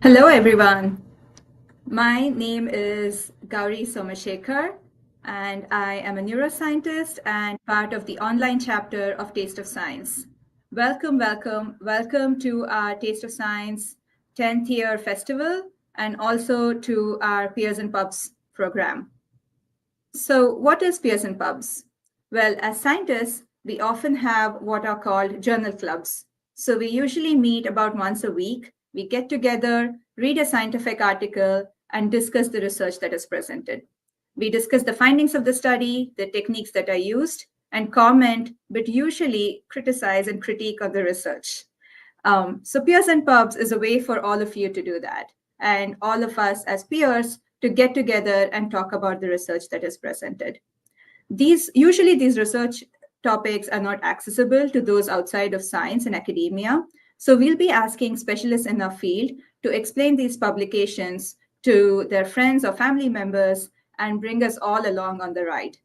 Hello, everyone. My name is Gauri Somashekar, and I am a neuroscientist and part of the online chapter of Taste of Science. Welcome, welcome, welcome to our Taste of Science 10th year festival and also to our Peers and Pubs program. So, what is Peers and Pubs? Well, as scientists, we often have what are called journal clubs. So, we usually meet about once a week. We get together, read a scientific article, and discuss the research that is presented. We discuss the findings of the study, the techniques that are used, and comment, but usually criticize and critique on the research. So Peers and Pubs is a way for all of you to do that, and all of us as peers to get together and talk about the research that is presented. These research topics are not accessible to those outside of science and academia. So we'll be asking specialists in our field to explain these publications to their friends or family members and bring us all along on the ride.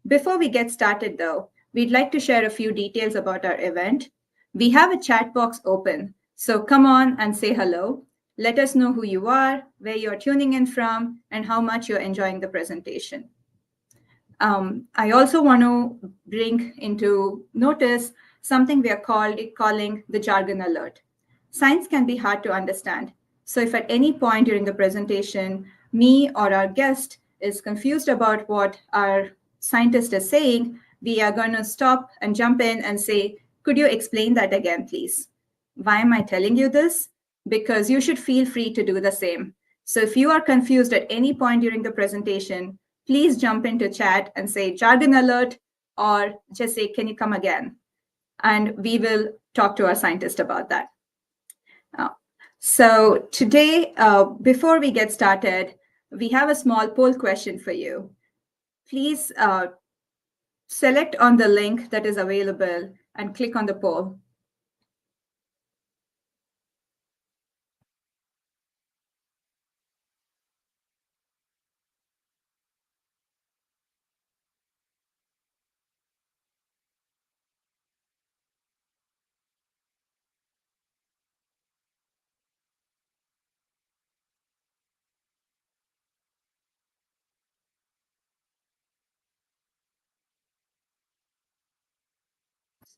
Before we get started, though, we'd like to share a few details about our event. We have a chat box open, so come on and say hello. Let us know who you are, where you're tuning in from, and how much you're enjoying the presentation. I also want to bring into notice something we are calling the jargon alert. Science can be hard to understand. So if at any point during the presentation, me or our guest is confused about what our scientist is saying, we are going to stop and jump in and say, could you explain that again, please? Why am I telling you this? Because you should feel free to do the same. So if you are confused at any point during the presentation, please jump into chat and say jargon alert, or just say, can you come again? And we will talk to our scientist about that. So today, before we get started, we have a small poll question for you. Please select on the link that is available and click on the poll.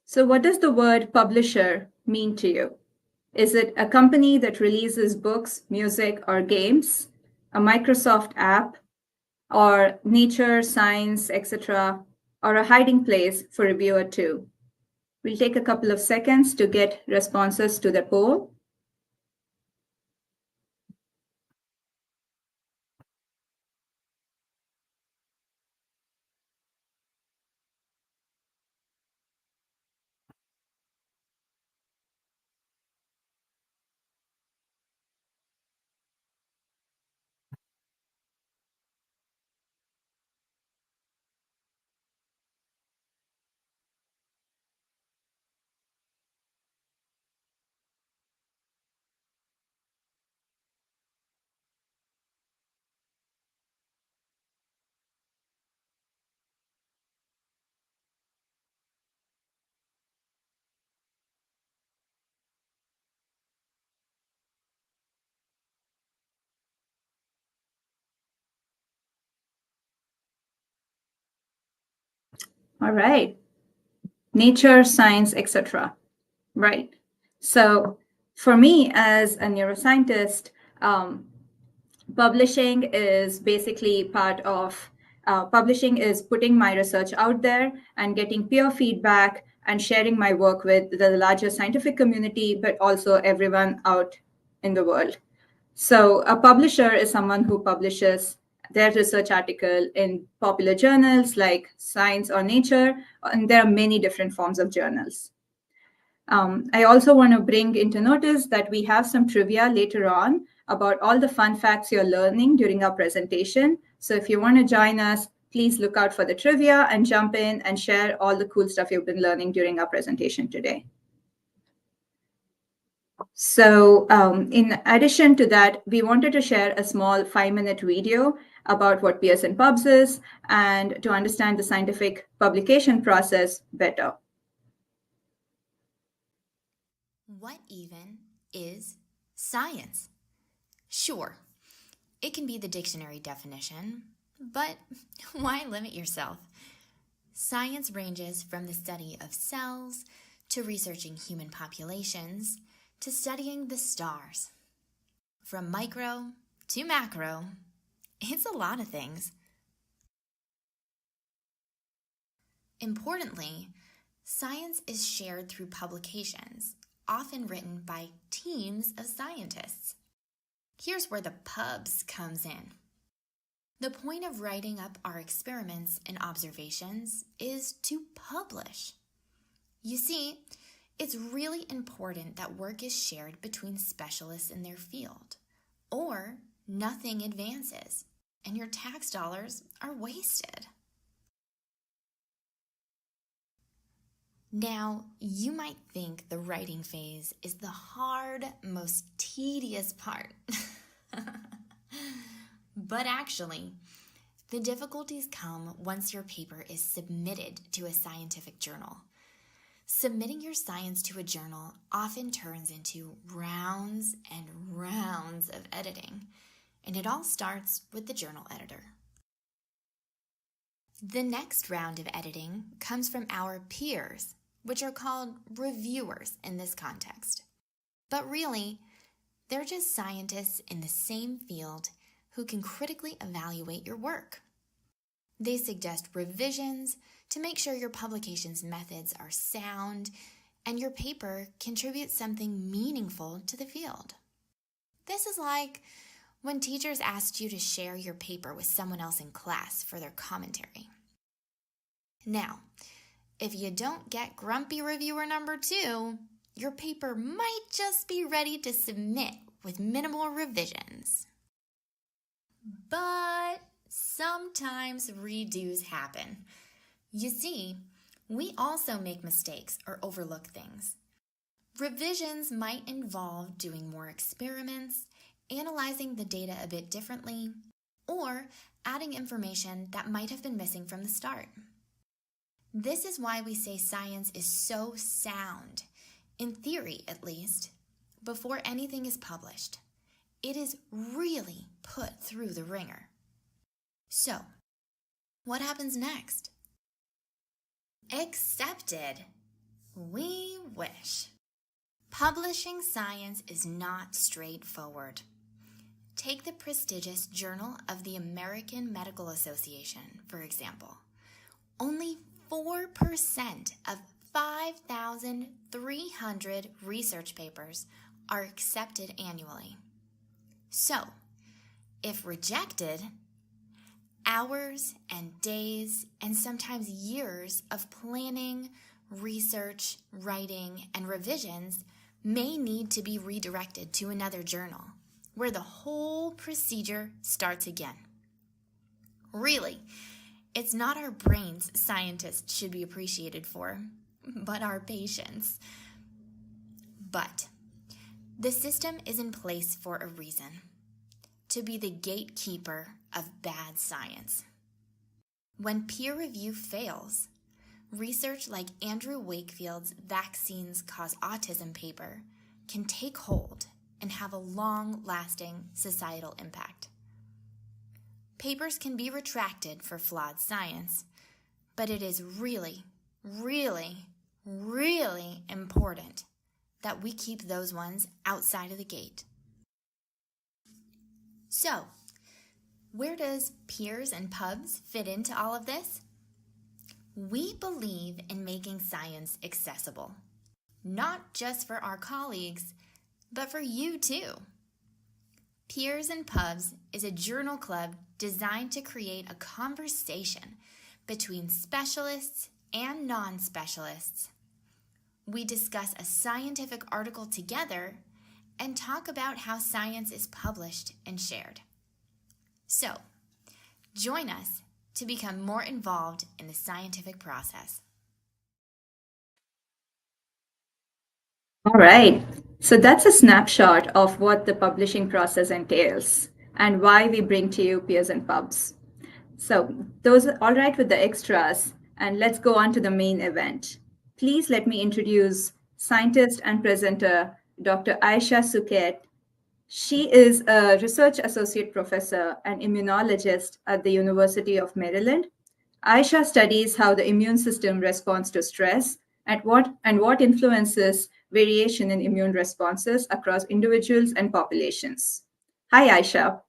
So what does the word publisher mean to you? Is it a company that releases books, music, or games, a Microsoft app, or nature, science, etc., or a hiding place for reviewer too? We'll take a couple of seconds to get responses to the poll. All right. Nature, science, etc. Right. So for me as a neuroscientist, publishing is basically part of publishing is putting my research out there and getting peer feedback and sharing my work with the larger scientific community, but also everyone out in the world. So a publisher is someone who publishes their research article in popular journals like Science or Nature, and there are many different forms of journals. I also want to bring into notice that we have some trivia later on about all the fun facts you're learning during our presentation. So if you want to join us, please look out for the trivia and jump in and share all the cool stuff you've been learning during our presentation today. So in addition to that, we wanted to share a small 5-minute video about what Peers and Pubs is and to understand the scientific publication process better. What even is science? Sure, it can be the dictionary definition, but why limit yourself? Science ranges from the study of cells to researching human populations to studying the stars. From micro to macro, it's a lot of things. Importantly, science is shared through publications, often written by teams of scientists. Here's where the pubs comes in. The point of writing up our experiments and observations is to publish. You see, it's really important that work is shared between specialists in their field, or nothing advances, and your tax dollars are wasted. Now, you might think the writing phase is the hard, most tedious part. But actually, the difficulties come once your paper is submitted to a scientific journal. Submitting your science to a journal often turns into rounds and rounds of editing, and it all starts with the journal editor. The next round of editing comes from our peers, which are called reviewers in this context. But really, they're just scientists in the same field who can critically evaluate your work. They suggest revisions to make sure your publication's methods are sound and your paper contributes something meaningful to the field. This is like when teachers asked you to share your paper with someone else in class for their commentary. Now, if you don't get grumpy reviewer number 2, your paper might just be ready to submit with minimal revisions. But sometimes redos happen. You see, we also make mistakes or overlook things. Revisions might involve doing more experiments, analyzing the data a bit differently, or adding information that might have been missing from the start. This is why we say science is so sound, in theory at least, before anything is published. It is really put through the ringer. So, what happens next? Accepted. We wish. Publishing science is not straightforward. Take the prestigious Journal of the American Medical Association, for example. Only 4% of 5,300 research papers are accepted annually. So, if rejected, hours and days and sometimes years of planning, research, writing, and revisions may need to be redirected to another journal, where the whole procedure starts again. Really, it's not our brains scientists should be appreciated for, but our patience. But the system is in place for a reason: to be the gatekeeper of bad science. When peer review fails, research like Andrew Wakefield's Vaccines Cause Autism paper can take hold and have a long-lasting societal impact. Papers can be retracted for flawed science, but it is really, really, really important that we keep those ones outside of the gate. So, where does peers and pubs fit into all of this? We believe in making science accessible, not just for our colleagues, but for you too. Peers and Pubs is a journal club designed to create a conversation between specialists and non-specialists. We discuss a scientific article together and talk about how science is published and shared. So, join us to become more involved in the scientific process. All right. So that's a snapshot of what the publishing process entails and why we bring to you peers and pubs. So those are all right with the extras, and let's go on to the main event. Please let me introduce scientist and presenter Dr. Aisha Souquette, She is a research associate professor and immunologist at the University of Maryland. Aisha studies how the immune system responds to stress and what influences variation in immune responses across individuals and populations. Hi, Aisha.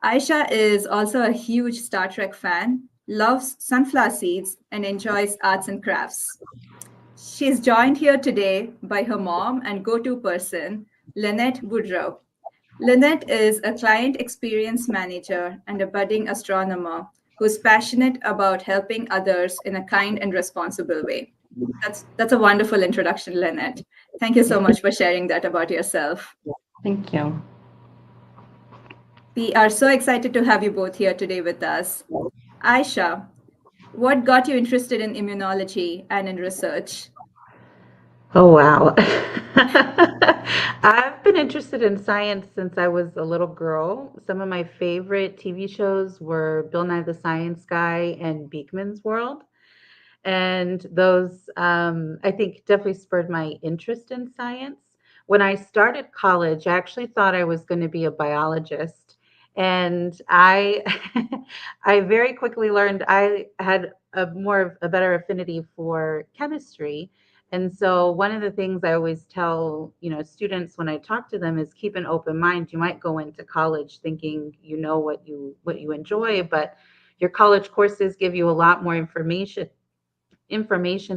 Aisha is also a huge Star Trek fan, loves sunflower seeds, and enjoys arts and crafts. She's joined here today by her mom and go to person, Lannette Woodrow. Lynette is a client experience manager and a budding astronomer who's passionate about helping others in a kind and responsible way. That's a wonderful introduction, Lynette. Thank you so much for sharing that about yourself. Thank you. We are so excited to have you both here today with us. Aisha, what got you interested in immunology and in research? Oh, wow. I've been interested in science since I was a little girl. Some of my favorite TV shows were Bill Nye the Science Guy and Beekman's World. And those, I think, definitely spurred my interest in science. When I started college, I actually thought I was going to be a biologist, and I, I very quickly learned I had a better affinity for chemistry. And so one of the things I always tell, students when I talk to them is keep an open mind. You might go into college thinking you know what you enjoy, but your college courses give you a lot more information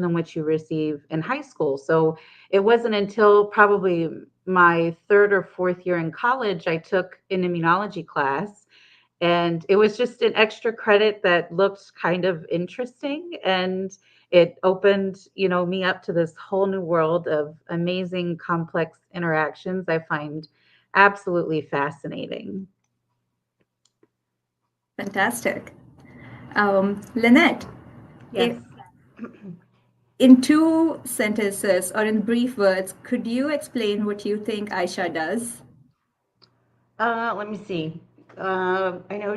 than what you receive in high school. So it wasn't until probably my third or fourth year in college I took an immunology class, and it was just an extra credit that looked kind of interesting, and it opened me up to this whole new world of amazing complex interactions I find absolutely fascinating. Fantastic. Lynette, Yes. if, in two sentences or in brief words, could you explain what you think Aisha does? Let me see. I know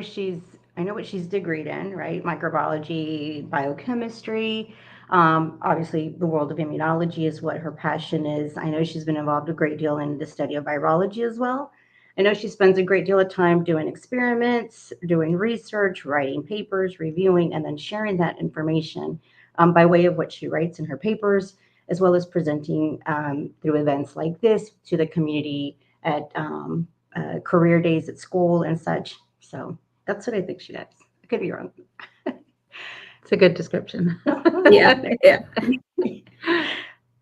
what she's degreed in, right? Microbiology, biochemistry. Obviously, the world of immunology is what her passion is. I know she's been involved a great deal in the study of virology as well. I know she spends a great deal of time doing experiments, doing research, writing papers, reviewing, and then sharing that information by way of what she writes in her papers, as well as presenting through events like this to the community at career days at school and such. So that's what I think she does. I could be wrong. It's a good description. Yeah, yeah.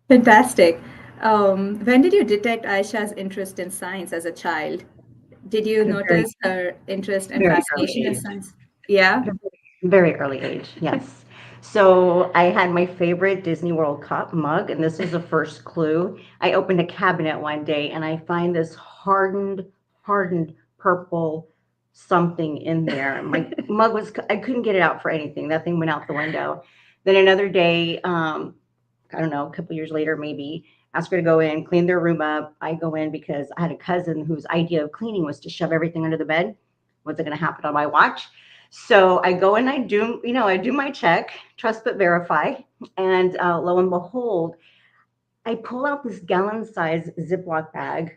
Fantastic. When did you detect Aisha's interest in science as a child? Did you At a very, notice her interest and very early fascination in age. science? Yeah. At a very early age, yes. So I had my favorite Disney World Cup mug, and this was the first clue. I opened a cabinet one day and I find this hardened purple something in there. My mug was, I couldn't get it out for anything. That thing went out the window. Then another day, I don't know, a couple years later, maybe, ask her to go in, clean their room up. I go in because I had a cousin whose idea of cleaning was to shove everything under the bed. Was it going to happen on my watch? So I go and I do my check, trust but verify. And lo and behold, I pull out this gallon size Ziploc bag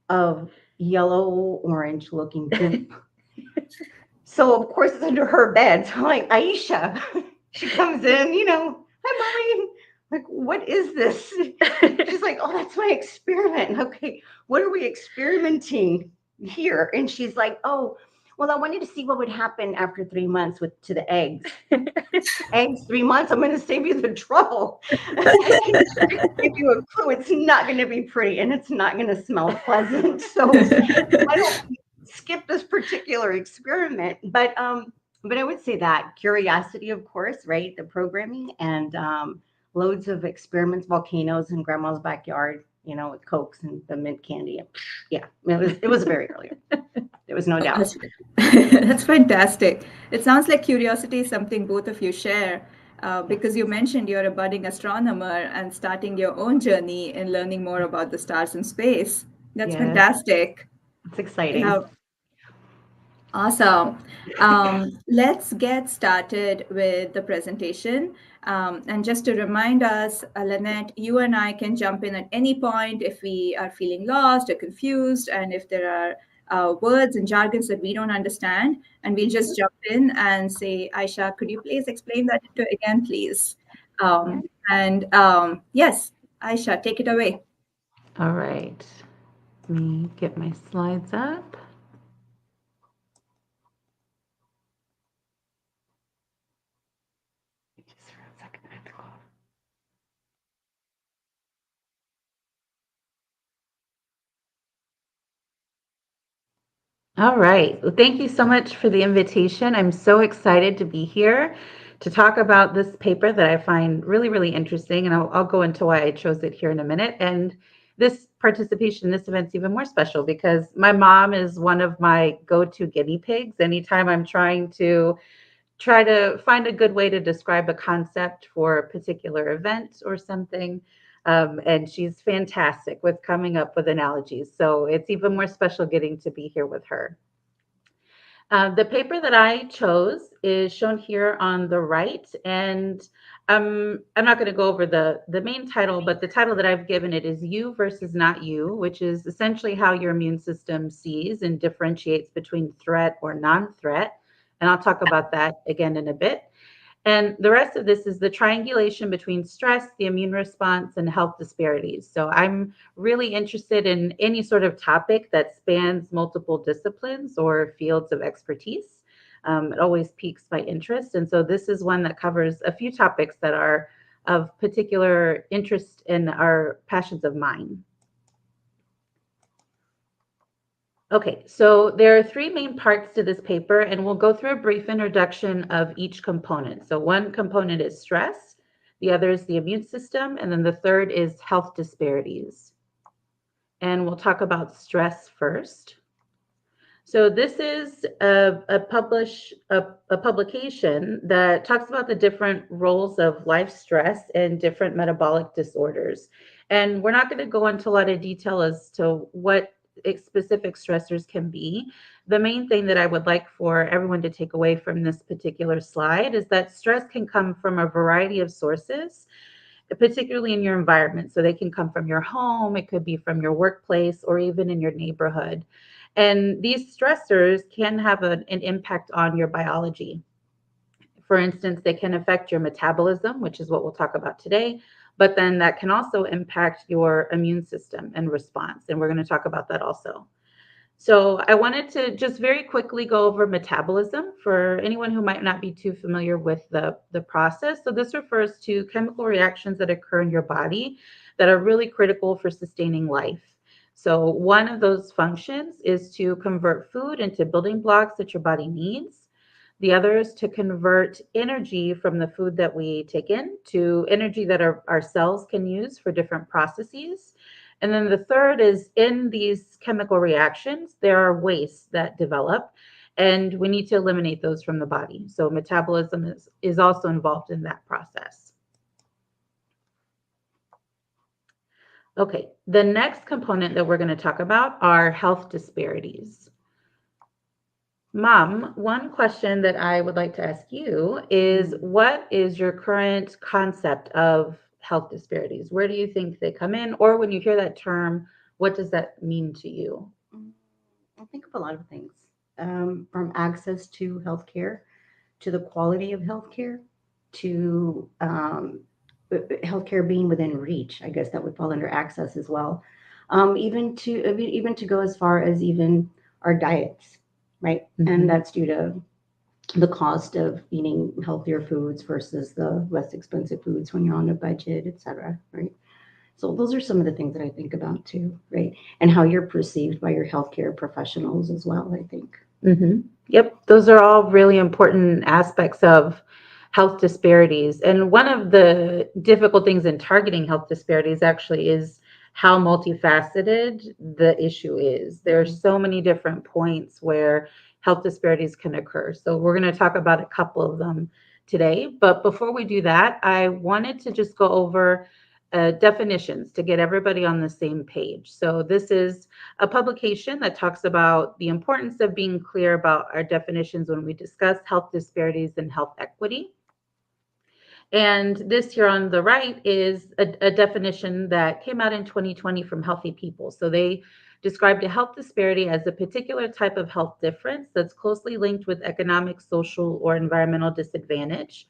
of yellow orange looking goop. So of course it's under her bed. So I'm like, Aisha, she comes in, hi mommy. Like, what is this? She's like, oh, that's my experiment. Okay, what are we experimenting here? And she's like, oh, well, I wanted to see what would happen after 3 months to the eggs. Eggs, 3 months. I'm going to save you the trouble. I can give you a clue. It's not going to be pretty, and it's not going to smell pleasant. So why don't we skip this particular experiment? But I would say that curiosity, of course, right? The programming and loads of experiments, volcanoes in grandma's backyard, with cokes and the mint candy. Yeah, it was very early. There was no doubt. That's, that's fantastic. It sounds like curiosity is something both of you share Yes, because you mentioned you're a budding astronomer and starting your own journey in learning more about the stars in space. That's yes, fantastic. it's exciting. Uh, Awesome. Let's get started with the presentation. And just to remind us, Lannette, you and I can jump in at any point if we are feeling lost or confused, and if there are words and jargons that we don't understand, and we'll just jump in and say, Aisha, could you please explain that again, please? Yeah. And yes, Aisha, take it away. All right. Let me get my slides up. Just for a second, I have to cough. All right. Well, thank you so much for the invitation. I'm so excited to be here to talk about this paper that I find really, really interesting. And I'll go into why I chose it here in a minute. And this participation in this event's even more special because my mom is one of my go-to guinea pigs anytime I'm try to find a good way to describe a concept for a particular event or something. And she's fantastic with coming up with analogies. So it's even more special getting to be here with her. The paper that I chose is shown here on the right, and I'm not going to go over the main title, but the title that I've given it is You versus Not You, which is essentially how your immune system sees and differentiates between threat or non-threat. And I'll talk about that again in a bit. And the rest of this is the triangulation between stress, the immune response, and health disparities. So I'm really interested in any sort of topic that spans multiple disciplines or fields of expertise. It always piques my interest. And so this is one that covers a few topics that are of particular interest and are passions of mine. Okay, so there are three main parts to this paper, and we'll go through a brief introduction of each component. So one component is stress, the other is the immune system, and then the third is health disparities. And we'll talk about stress first. So this is a publication that talks about the different roles of life stress and different metabolic disorders. And we're not going to go into a lot of detail as to what specific stressors can be. The main thing that I would like for everyone to take away from this particular slide is that stress can come from a variety of sources, particularly in your environment. So they can come from your home, it could be from your workplace, or even in your neighborhood. And these stressors can have an impact on your biology. For instance, they can affect your metabolism, which is what we'll talk about today, but then that can also impact your immune system and response. And we're going to talk about that also. So I wanted to just very quickly go over metabolism for anyone who might not be too familiar with the process. So this refers to chemical reactions that occur in your body that are really critical for sustaining life. So one of those functions is to convert food into building blocks that your body needs. The other is to convert energy from the food that we take in to energy that our cells can use for different processes. And then the third is in these chemical reactions, there are wastes that develop, and we need to eliminate those from the body. So metabolism is also involved in that process. Okay, the next component that we're going to talk about are health disparities. Mom, one question that I would like to ask you is what is your current concept of health disparities? Where do you think they come in? Or when you hear that term, what does that mean to you? I think of a lot of things, from access to healthcare, to the quality of healthcare, to healthcare being within reach. I guess that would fall under access as well. Even to go as far as even our diets, right? And that's due to the cost of eating healthier foods versus the less expensive foods when you're on a budget, et cetera, right? So those are some of the things that I think about too, right? And how you're perceived by your healthcare professionals as well, I think. Yep, those are all really important aspects of health disparities. And one of the difficult things in targeting health disparities actually is how multifaceted the issue is. There are so many different points where health disparities can occur. So we're going to talk about a couple of them today. But before we do that, I wanted to just go over definitions to get everybody on the same page. So this is a publication that talks about the importance of being clear about our definitions when we discuss health disparities and health equity. And this here on the right is a definition that came out in 2020 from Healthy People. So they described a health disparity as a particular type of health difference that's closely linked with economic, social, or environmental disadvantage.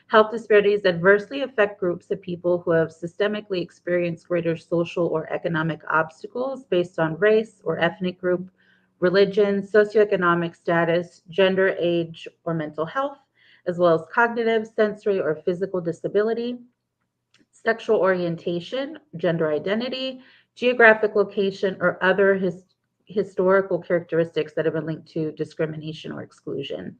Health disparities adversely affect groups of people who have systemically experienced greater social or economic obstacles based on race or ethnic group, religion, socioeconomic status, gender, age, or mental health, as well as cognitive, sensory, or physical disability, sexual orientation, gender identity, geographic location, or other historical characteristics that have been linked to discrimination or exclusion.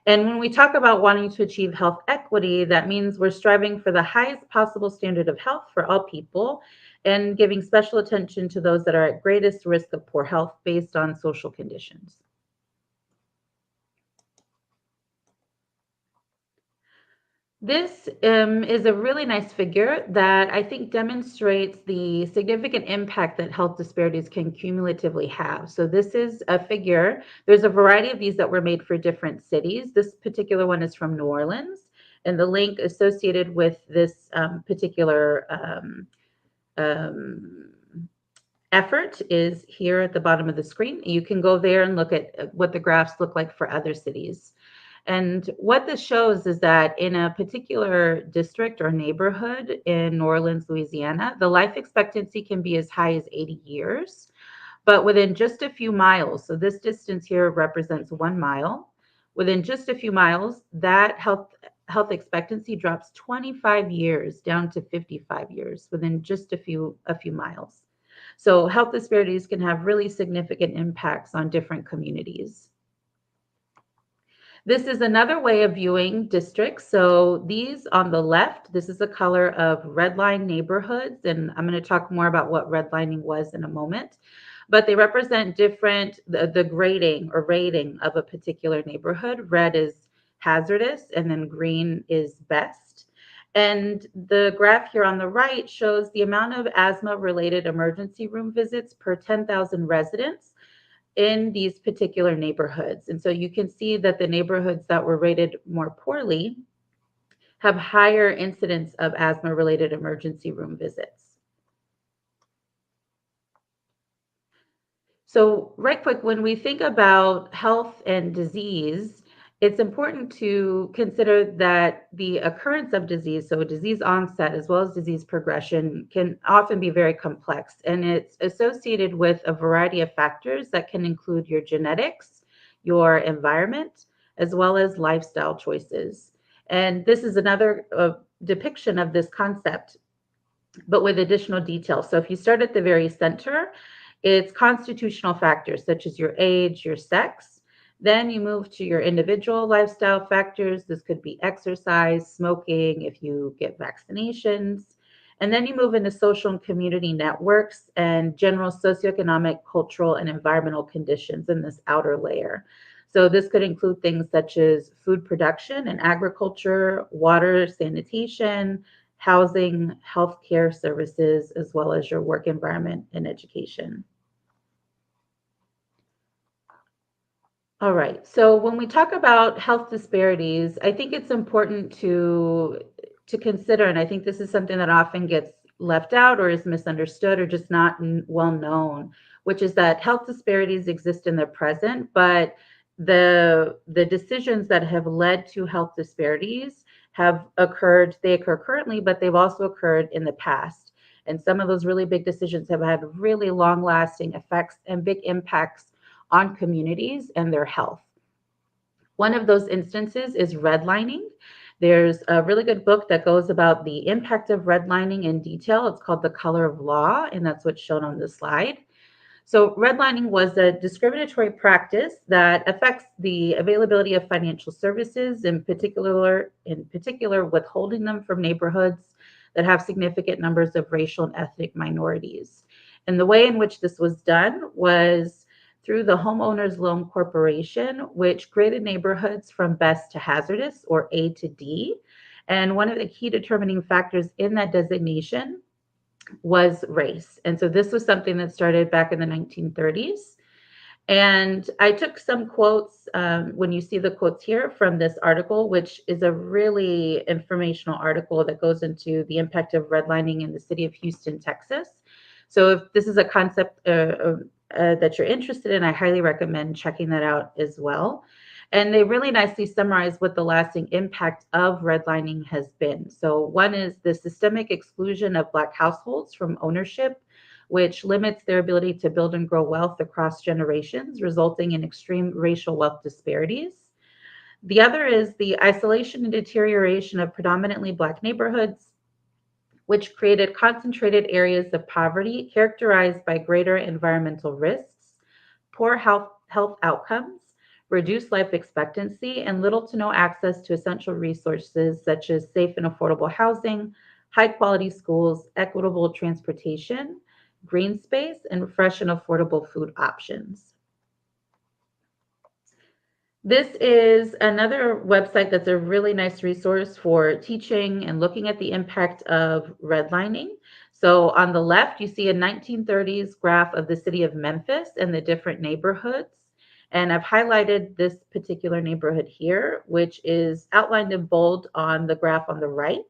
And when we talk about wanting to achieve health equity, that means we're striving for the highest possible standard of health for all people and giving special attention to those that are at greatest risk of poor health based on social conditions. This is a really nice figure that I think demonstrates the significant impact that health disparities can cumulatively have. So this is a figure. There's a variety of these that were made for different cities. This particular one is from New Orleans, and the link associated with this particular effort is here at the bottom of the screen. You can go there and look at what the graphs look like for other cities. And what this shows is that in a particular district or neighborhood in New Orleans, Louisiana, the life expectancy can be as high as 80 years, but within just a few miles, so this distance here represents 1 mile, within just a few miles, that health expectancy drops 25 years down to 55 years within just a few miles. So health disparities can have really significant impacts on different communities. This is another way of viewing districts. So these on the left, this is a color of redline neighborhoods, and I'm going to talk more about what redlining was in a moment. But they represent different, the grading or rating of a particular neighborhood. Red is hazardous, and then green is best. And the graph here on the right shows the amount of asthma-related emergency room visits per 10,000 residents in these particular neighborhoods. And so you can see that the neighborhoods that were rated more poorly have higher incidence of asthma-related emergency room visits. So right quick, when we think about health and disease, it's important to consider that the occurrence of disease, so disease onset as well as disease progression, can often be very complex, and it's associated with a variety of factors that can include your genetics, your environment, as well as lifestyle choices. And this is another depiction of this concept, but with additional detail. So if you start at the very center, it's constitutional factors such as your age, your sex. Then you move to your individual lifestyle factors. This could be exercise, smoking, if you get vaccinations. And then you move into social and community networks and general socioeconomic, cultural, and environmental conditions in this outer layer. So this could include things such as food production and agriculture, water, sanitation, housing, healthcare services, as well as your work environment and education. All right, so when we talk about health disparities, I think it's important to consider, and I think this is something that often gets left out or is misunderstood or just not well known, which is that health disparities exist in the present, but the decisions that have led to health disparities have occurred, they occur currently, but they've also occurred in the past. And some of those really big decisions have had really long-lasting effects and big impacts on communities and their health. One of those instances is redlining. There's a really good book that goes about the impact of redlining in detail. It's called The Color of Law, and that's what's shown on this slide. So redlining was a discriminatory practice that affects the availability of financial services, in particular withholding them from neighborhoods that have significant numbers of racial and ethnic minorities. And the way in which this was done was through the Homeowners Loan Corporation, which graded neighborhoods from best to hazardous, or A to D. And one of the key determining factors in that designation was race. And so this was something that started back in the 1930s. And I took some quotes when you see the quotes here from this article, which is a really informational article that goes into the impact of redlining in the city of Houston, Texas. So if this is a concept that you're interested in, I highly recommend checking that out as well. And they really nicely summarize what the lasting impact of redlining has been. So one is the systemic exclusion of Black households from ownership, which limits their ability to build and grow wealth across generations, resulting in extreme racial wealth disparities. The other is the isolation and deterioration of predominantly Black neighborhoods, which created concentrated areas of poverty characterized by greater environmental risks, poor health outcomes, reduced life expectancy, and little to no access to essential resources such as safe and affordable housing, high quality schools, equitable transportation, green space, and fresh and affordable food options. This is another website that's a really nice resource for teaching and looking at the impact of redlining. So on the left, you see a 1930s graph of the city of Memphis and the different neighborhoods. And I've highlighted this particular neighborhood here, which is outlined in bold on the graph on the right.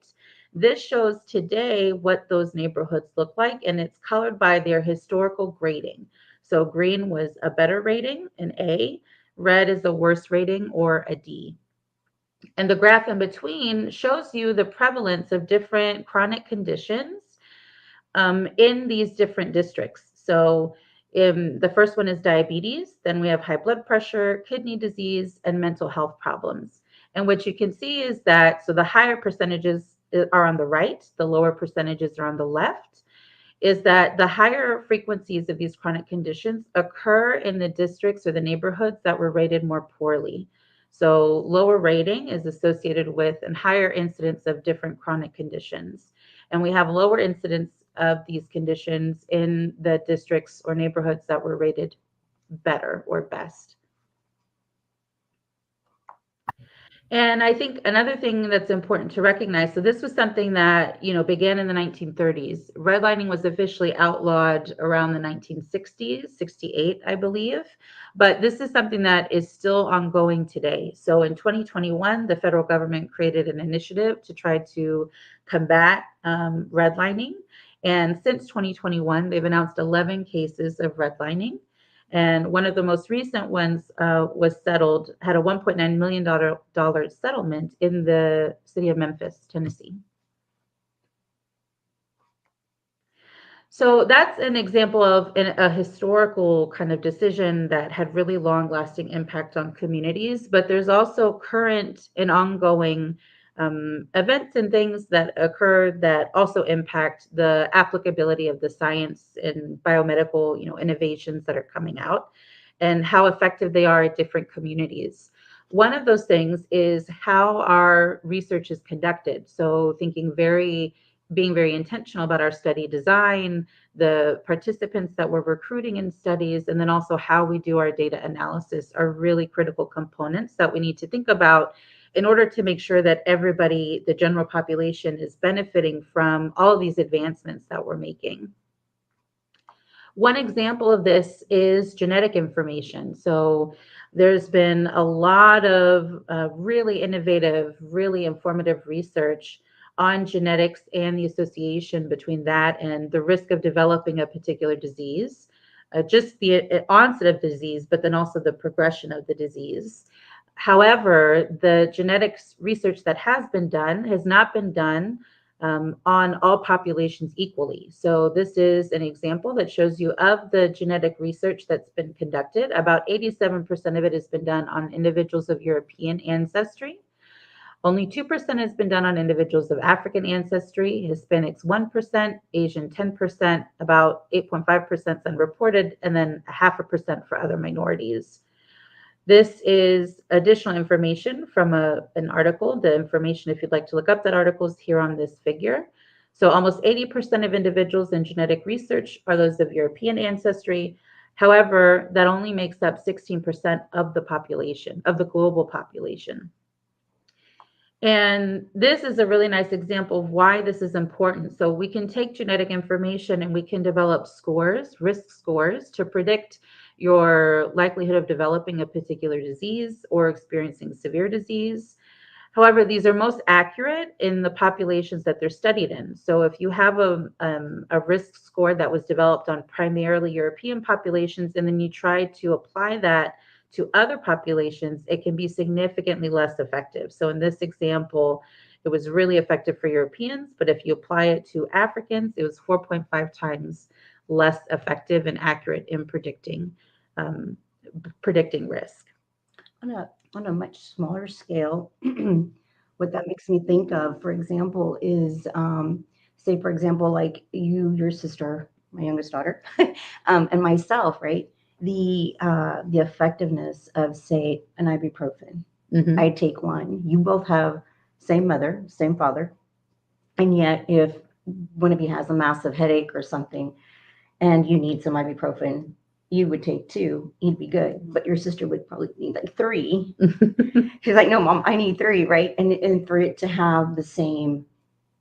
This shows today what those neighborhoods look like, and it's colored by their historical grading. So green was a better rating, an A. Red is the worst rating, or a D. And the graph in between shows you the prevalence of different chronic conditions in these different districts. So the first one is diabetes, then we have high blood pressure, kidney disease, and mental health problems. And what you can see is that, so the higher percentages are on the right, the lower percentages are on the left, is that the higher frequencies of these chronic conditions occur in the districts or the neighborhoods that were rated more poorly. So lower rating is associated with and higher incidence of different chronic conditions. And we have lower incidence of these conditions in the districts or neighborhoods that were rated better or best. And I think another thing that's important to recognize, so this was something that, began in the 1930s. Redlining was officially outlawed around the 1960s, 68, I believe. But this is something that is still ongoing today. So in 2021, the federal government created an initiative to try to combat redlining. And since 2021, they've announced 11 cases of redlining. And one of the most recent ones was settled, had a $1.9 million settlement in the city of Memphis, Tennessee. So that's an example of a historical kind of decision that had really long-lasting impact on communities, but there's also current and ongoing events and things that occur that also impact the applicability of the science and biomedical, innovations that are coming out and how effective they are at different communities. One of those things is how our research is conducted. So being very intentional about our study design, the participants that we're recruiting in studies, and then also how we do our data analysis are really critical components that we need to think about in order to make sure that everybody, the general population, is benefiting from all of these advancements that we're making. One example of this is genetic information. So there's been a lot of really innovative, really informative research on genetics and the association between that and the risk of developing a particular disease, just the onset of the disease, but then also the progression of the disease. However, the genetics research that has not been done on all populations equally. So this is an example that shows you of the genetic research that's been conducted. About 87% of it has been done on individuals of European ancestry. Only 2% has been done on individuals of African ancestry, Hispanics 1%, Asian 10%, about 8.5% is unreported, and then 0.5% for other minorities. This is additional information from an article. The information, if you'd like to look up that article, is here on this figure. So almost 80% of individuals in genetic research are those of European ancestry. However, that only makes up 16% of the population, of the global population. And this is a really nice example of why this is important. So we can take genetic information and we can develop scores, risk scores, to predict your likelihood of developing a particular disease or experiencing severe disease. However, these are most accurate in the populations that they're studied in. So if you have a risk score that was developed on primarily European populations, and then you try to apply that to other populations, it can be significantly less effective. So in this example, it was really effective for Europeans, but if you apply it to Africans, it was 4.5 times less effective and accurate in predicting risk. On a much smaller scale, what that makes me think of, for example, is say, for example, like your sister, my youngest daughter, and myself, right? The effectiveness of, say, an ibuprofen. Mhm. I take one. You both have same mother, same father, and yet if one of you has a massive headache or something, and you need some ibuprofen, you would take two, you'd be good. But your sister would probably need like three. She's like, no, mom, I need three, right? And for it to have the same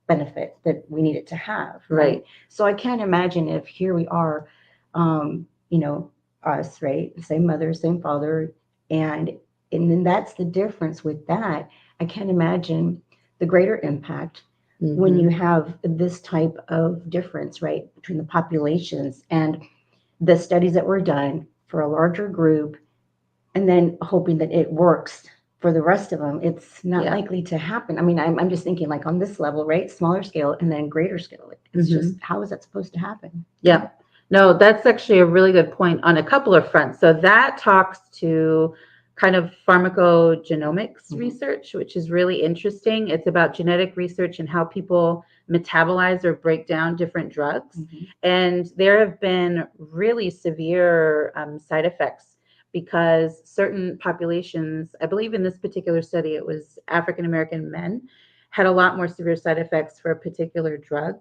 benefit that we need it to have, right? So I can't imagine if here we are, us, right? Same mother, same father, and and then that's the difference with that. I can't imagine the greater impact when you have this type of difference, right, between the populations and the studies that were done for a larger group, and then hoping that it works for the rest of them. It's not Yeah. likely to happen. I mean, I'm just thinking like on this level, right? Smaller scale and then greater scale. It's just, how is that supposed to happen? Yeah. No, that's actually a really good point on a couple of fronts. So that talks to kind of pharmacogenomics research, which is really interesting. It's about genetic research and how people metabolize or break down different drugs. And there have been really severe side effects because certain populations, I believe in this particular study, it was African American men, had a lot more severe side effects for a particular drug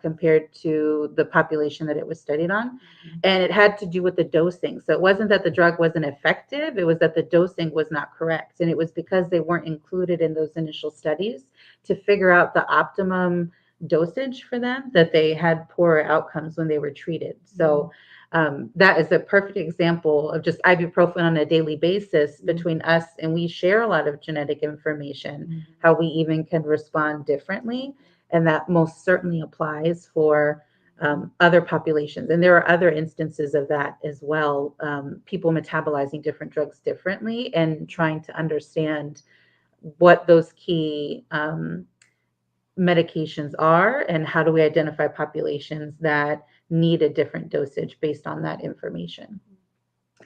compared to the population that it was studied on. And it had to do with the dosing. So it wasn't that the drug wasn't effective, it was that the dosing was not correct. And it was because they weren't included in those initial studies to figure out the optimum dosage for them that they had poorer outcomes when they were treated. So that is a perfect example of just ibuprofen on a daily basis between us, and we share a lot of genetic information, how we even can respond differently. And that most certainly applies for other populations. And there are other instances of that as well. People metabolizing different drugs differently and trying to understand what those key medications are and how do we identify populations that need a different dosage based on that information.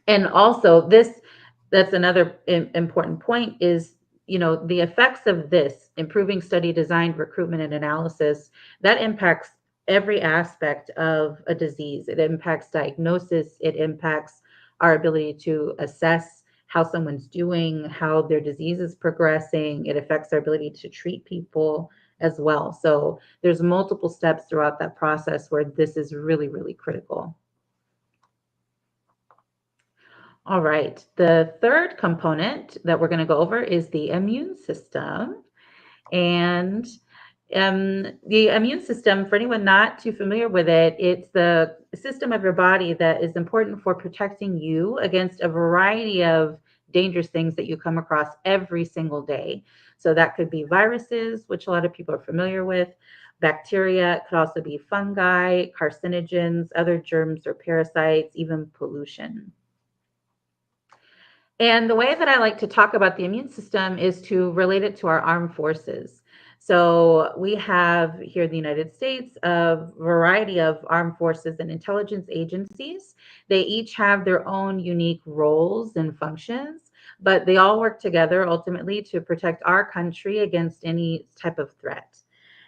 And also that's another important point is, the effects of this improving study design, recruitment, and analysis, that impacts every aspect of a disease. It impacts diagnosis. It impacts our ability to assess how someone's doing, how their disease is progressing. It affects our ability to treat people as well. So there's multiple steps throughout that process where this is really, really critical. All right. The third component that we're going to go over is the immune system. And the immune system, for anyone not too familiar with it, it's the system of your body that is important for protecting you against a variety of dangerous things that you come across every single day. So that could be viruses, which a lot of people are familiar with, bacteria, it could also be fungi, carcinogens, other germs or parasites, even pollution. And the way that I like to talk about the immune system is to relate it to our armed forces. So we have here in the United States a variety of armed forces and intelligence agencies. They each have their own unique roles and functions, but they all work together ultimately to protect our country against any type of threat.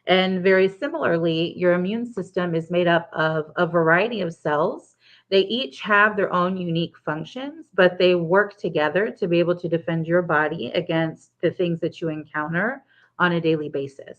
And very similarly, your immune system is made up of a variety of cells. They each have their own unique functions, but they work together to be able to defend your body against the things that you encounter on a daily basis.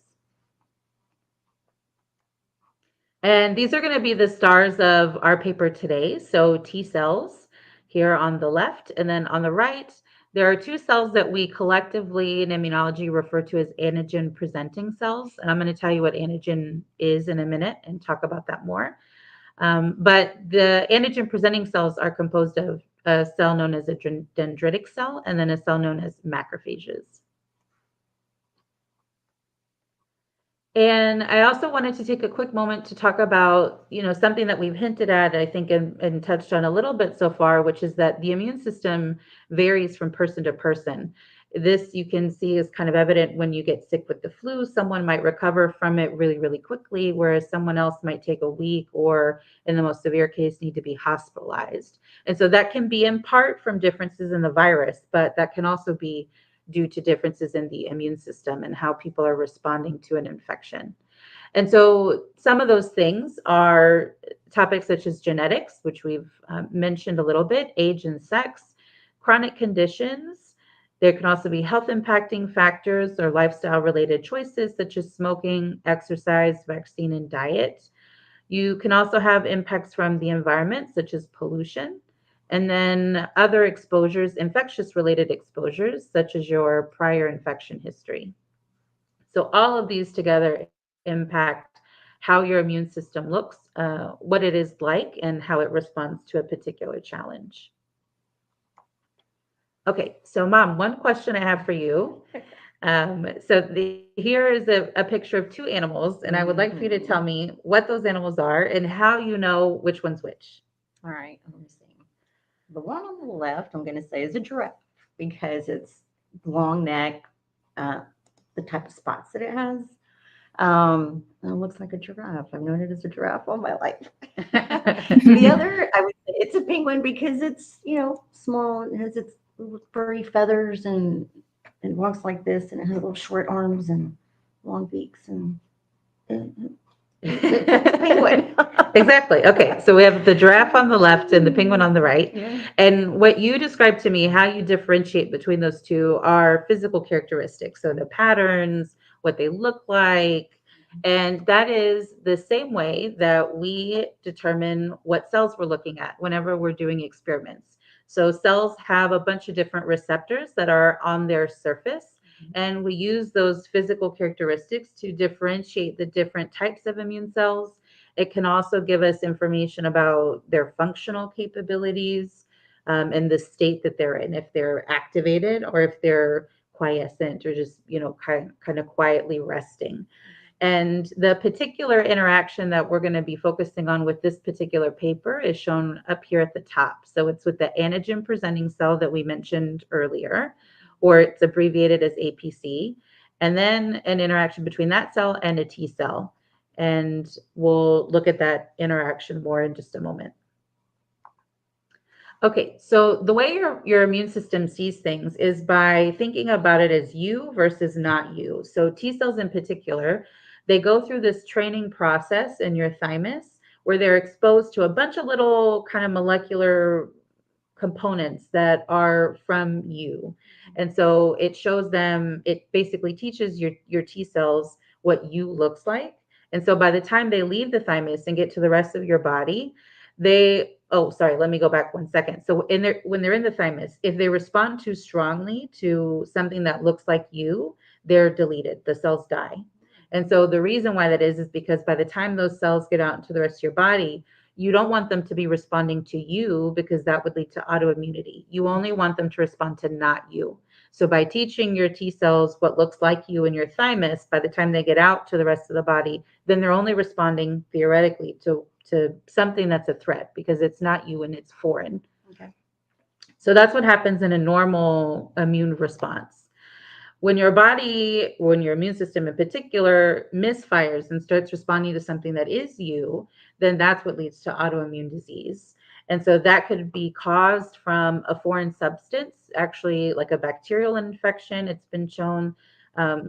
And these are going to be the stars of our paper today. So T cells here on the left, and then on the right, There are two cells that we collectively in immunology refer to as antigen presenting cells. And I'm going to tell you what antigen is in a minute and talk about that more. But the antigen presenting cells are composed of a cell known as a dendritic cell and then a cell known as macrophages. And I also wanted to take a quick moment to talk about, something that we've hinted at, I think, and touched on a little bit so far, which is that the immune system varies from person to person. This you can see is kind of evident when you get sick with the flu. Someone might recover from it really, really quickly, whereas someone else might take a week or, in the most severe case, need to be hospitalized. And so that can be in part from differences in the virus, but that can also be due to differences in the immune system and how people are responding to an infection. And so some of those things are topics such as genetics, which we've mentioned a little bit, age and sex, chronic conditions. There can also be health impacting factors or lifestyle related choices such as smoking, exercise, vaccine, and diet. You can also have impacts from the environment, such as pollution, and then other exposures, infectious related exposures, such as your prior infection history. So all of these together impact how your immune system looks, what it is like, and how it responds to a particular challenge. Okay, so Mom, one question I have for you. Here is a picture of two animals, and I would like for you to tell me what those animals are and how you know which one's which. All right, let me see. The one on the left, I'm going to say is a giraffe because it's long neck, the type of spots that it has. It looks like a giraffe. I've known it as a giraffe all my life. The other, I would say it's a penguin because it's, small and has its little furry feathers and walks like this and it has little short arms and long beaks and it's a penguin. Exactly. Okay. So we have the giraffe on the left and the penguin on the right. Yeah. And what you described to me, how you differentiate between those two are physical characteristics. So the patterns, what they look like. And that is the same way that we determine what cells we're looking at whenever we're doing experiments. So cells have a bunch of different receptors that are on their surface. And we use those physical characteristics to differentiate the different types of immune cells. It can also give us information about their functional capabilities and the state that they're in, if they're activated or if they're quiescent or just, kind of quietly resting. And the particular interaction that we're going to be focusing on with this particular paper is shown up here at the top. So it's with the antigen presenting cell that we mentioned earlier, or it's abbreviated as APC, and then an interaction between that cell and a T cell. And we'll look at that interaction more in just a moment. Okay, so the way your immune system sees things is by thinking about it as you versus not you. So T cells in particular, they go through this training process in your thymus where they're exposed to a bunch of little kind of molecular components that are from you. And so it shows them, it basically teaches your T cells what you looks like. And so by the time they leave the thymus and get to the rest of your body, let me go back 1 second. So when they're in the thymus, if they respond too strongly to something that looks like you, they're deleted. The cells die. And so the reason why that is because by the time those cells get out into the rest of your body, you don't want them to be responding to you because that would lead to autoimmunity. You only want them to respond to not you. So by teaching your T cells what looks like you in your thymus, by the time they get out to the rest of the body, then they're only responding theoretically to something that's a threat because it's not you and it's foreign. Okay. So that's what happens in a normal immune response. When your immune system in particular misfires and starts responding to something that is you, then that's what leads to autoimmune disease. And so that could be caused from a foreign substance, actually like a bacterial infection. It's been shown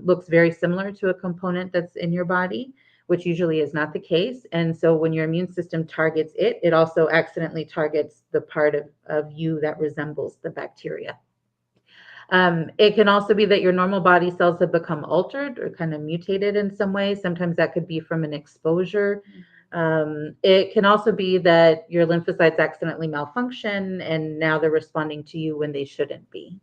looks very similar to a component that's in your body, which usually is not the case. And so when your immune system targets it, it also accidentally targets the part of you that resembles the bacteria. It can also be that your normal body cells have become altered or kind of mutated in some way. Sometimes that could be from an exposure. It can also be that your lymphocytes accidentally malfunction and now they're responding to you when they shouldn't be.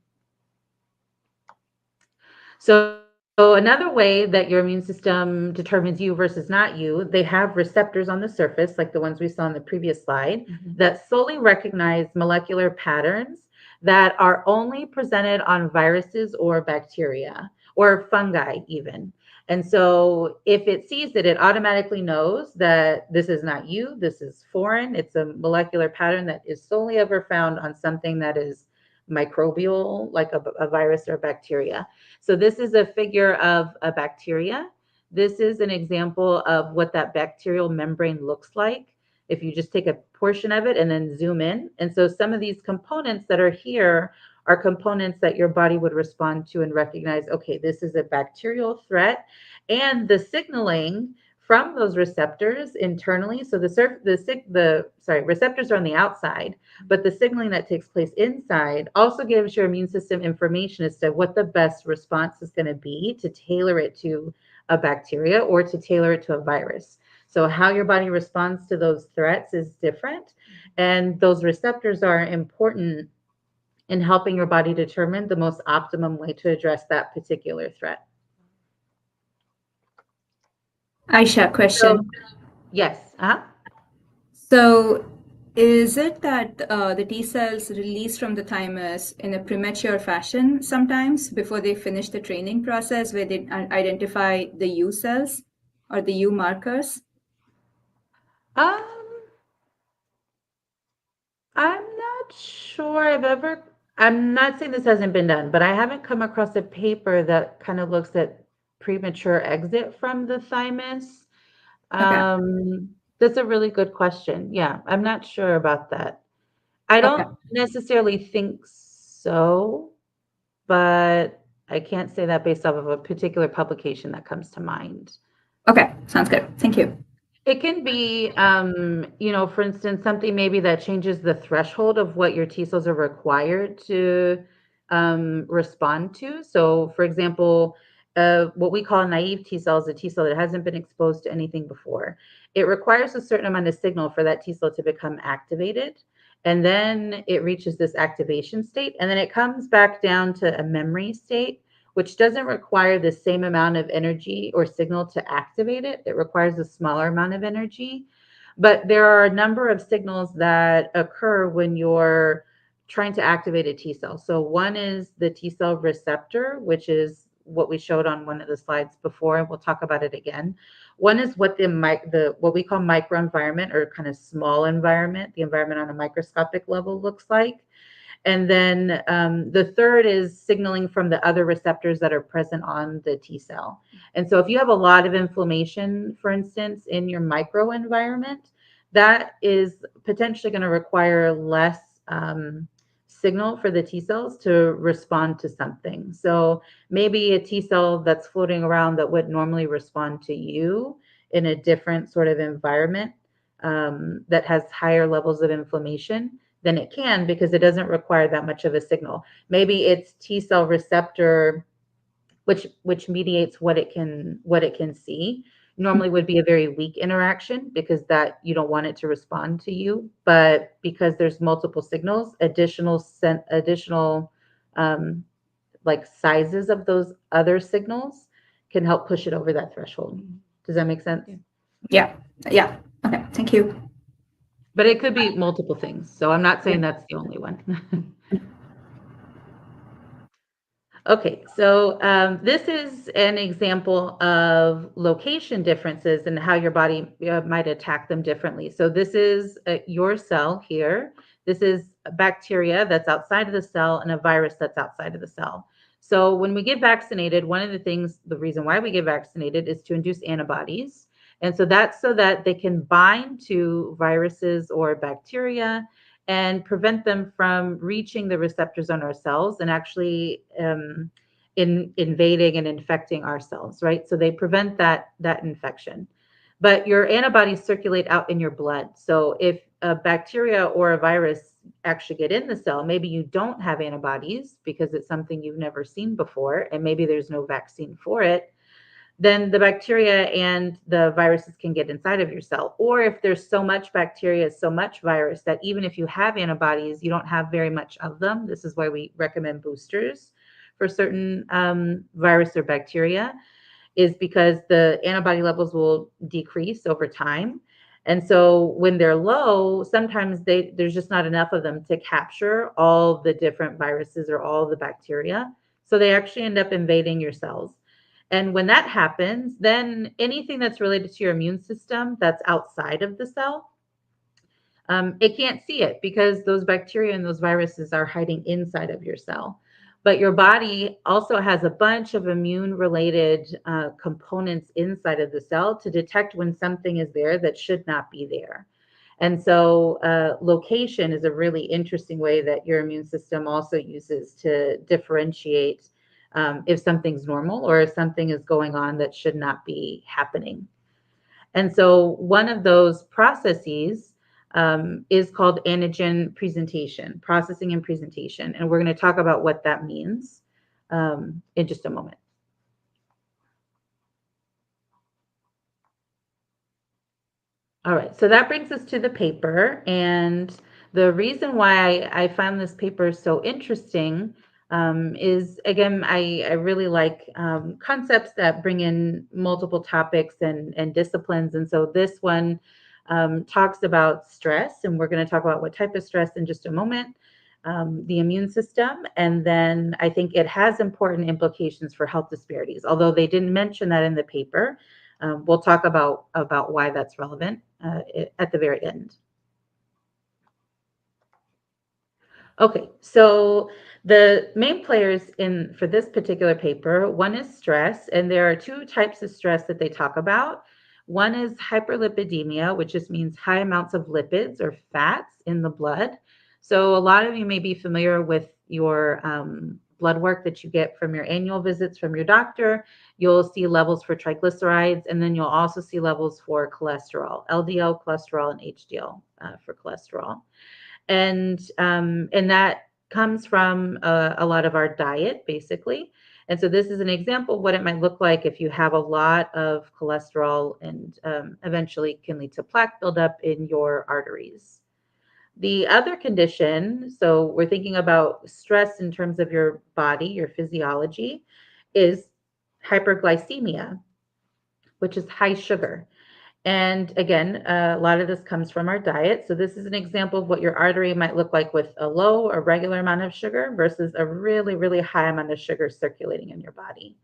So another way that your immune system determines you versus not you, they have receptors on the surface, like the ones we saw in the previous slide, that solely recognize molecular patterns that are only presented on viruses or bacteria or fungi even. And so if it sees it, it automatically knows that this is not you, this is foreign. It's a molecular pattern that is solely ever found on something that is microbial, like a virus or bacteria. So this is a figure of a bacteria. This is an example of what that bacterial membrane looks like if you just take a portion of it and then zoom in. And so some of these components that are here are components that your body would respond to and recognize, okay, this is a bacterial threat. And the signaling from those receptors internally, so receptors are on the outside, but the signaling that takes place inside also gives your immune system information as to what the best response is going to be to tailor it to a bacteria or to tailor it to a virus. So how your body responds to those threats is different. And those receptors are important in helping your body determine the most optimum way to address that particular threat. Aisha, question. So, yes. So, is it that the T cells release from the thymus in a premature fashion sometimes before they finish the training process where they identify the U cells or the U markers? I'm not sure I'm not saying this hasn't been done, but I haven't come across a paper that kind of looks at premature exit from the thymus. Okay. That's a really good question. Yeah, I'm not sure about that. I Okay. don't necessarily think so, but I can't say that based off of a particular publication that comes to mind. Okay. Sounds good. Thank you. It can be, for instance, something maybe that changes the threshold of what your T cells are required to respond to. So, for example, what we call naive T cells, a T cell that hasn't been exposed to anything before. It requires a certain amount of signal for that T cell to become activated. And then it reaches this activation state. And then it comes back down to a memory state, which doesn't require the same amount of energy or signal to activate it. It requires a smaller amount of energy. But there are a number of signals that occur when you're trying to activate a T cell. So one is the T cell receptor, which is what we showed on one of the slides before, and we'll talk about it again. One is what what we call microenvironment, or kind of small environment, the environment on a microscopic level looks like. And then the third is signaling from the other receptors that are present on the T cell. And so if you have a lot of inflammation, for instance, in your microenvironment, that is potentially going to require less signal for the T cells to respond to something. So maybe a T cell that's floating around that would normally respond to you in a different sort of environment that has higher levels of inflammation, then it can, because it doesn't require that much of a signal. Maybe it's T cell receptor, which mediates what it can see. Normally would be a very weak interaction because that you don't want it to respond to you. But because there's multiple signals, additional like sizes of those other signals can help push it over that threshold. Does that make sense? Yeah. Yeah. Okay. Thank you. But it could be multiple things. So I'm not saying that's the only one. Okay, so this is an example of location differences and how your body might attack them differently. So this is your cell here. This is a bacteria that's outside of the cell and a virus that's outside of the cell. So when we get vaccinated, one of the reason why we get vaccinated is to induce antibodies. And so that's so that they can bind to viruses or bacteria and prevent them from reaching the receptors on our cells and actually invading and infecting our cells, right? So they prevent that infection. But your antibodies circulate out in your blood. So if a bacteria or a virus actually get in the cell, maybe you don't have antibodies because it's something you've never seen before, and maybe there's no vaccine for it, then the bacteria and the viruses can get inside of your cell. Or if there's so much bacteria, so much virus that even if you have antibodies, you don't have very much of them. This is why we recommend boosters for certain virus or bacteria is because the antibody levels will decrease over time. And so when they're low, sometimes there's just not enough of them to capture all the different viruses or all the bacteria. So they actually end up invading your cells. And when that happens, then anything that's related to your immune system that's outside of the cell, it can't see it because those bacteria and those viruses are hiding inside of your cell. But your body also has a bunch of immune related components inside of the cell to detect when something is there that should not be there. And so location is a really interesting way that your immune system also uses to differentiate if something's normal or if something is going on that should not be happening. And so one of those processes is called antigen presentation, processing and presentation. And we're going to talk about what that means in just a moment. All right, so that brings us to the paper. And the reason why I found this paper so interesting is, again, I really like concepts that bring in multiple topics and disciplines. And so this one talks about stress, and we're going to talk about what type of stress in just a moment, the immune system, and then I think it has important implications for health disparities, although they didn't mention that in the paper. We'll talk about why that's relevant at the very end. Okay, so the main players for this particular paper, one is stress, and there are two types of stress that they talk about. One is hyperlipidemia, which just means high amounts of lipids or fats in the blood. So a lot of you may be familiar with your blood work that you get from your annual visits from your doctor. You'll see levels for triglycerides, and then you'll also see levels for cholesterol, LDL cholesterol and HDL for cholesterol. And that comes from a lot of our diet, basically. And so this is an example of what it might look like if you have a lot of cholesterol and eventually can lead to plaque buildup in your arteries. The other condition, so we're thinking about stress in terms of your body, your physiology, is hyperglycemia, which is high sugar. And again, a lot of this comes from our diet. So this is an example of what your artery might look like with a low or regular amount of sugar versus a really, really high amount of sugar circulating in your body.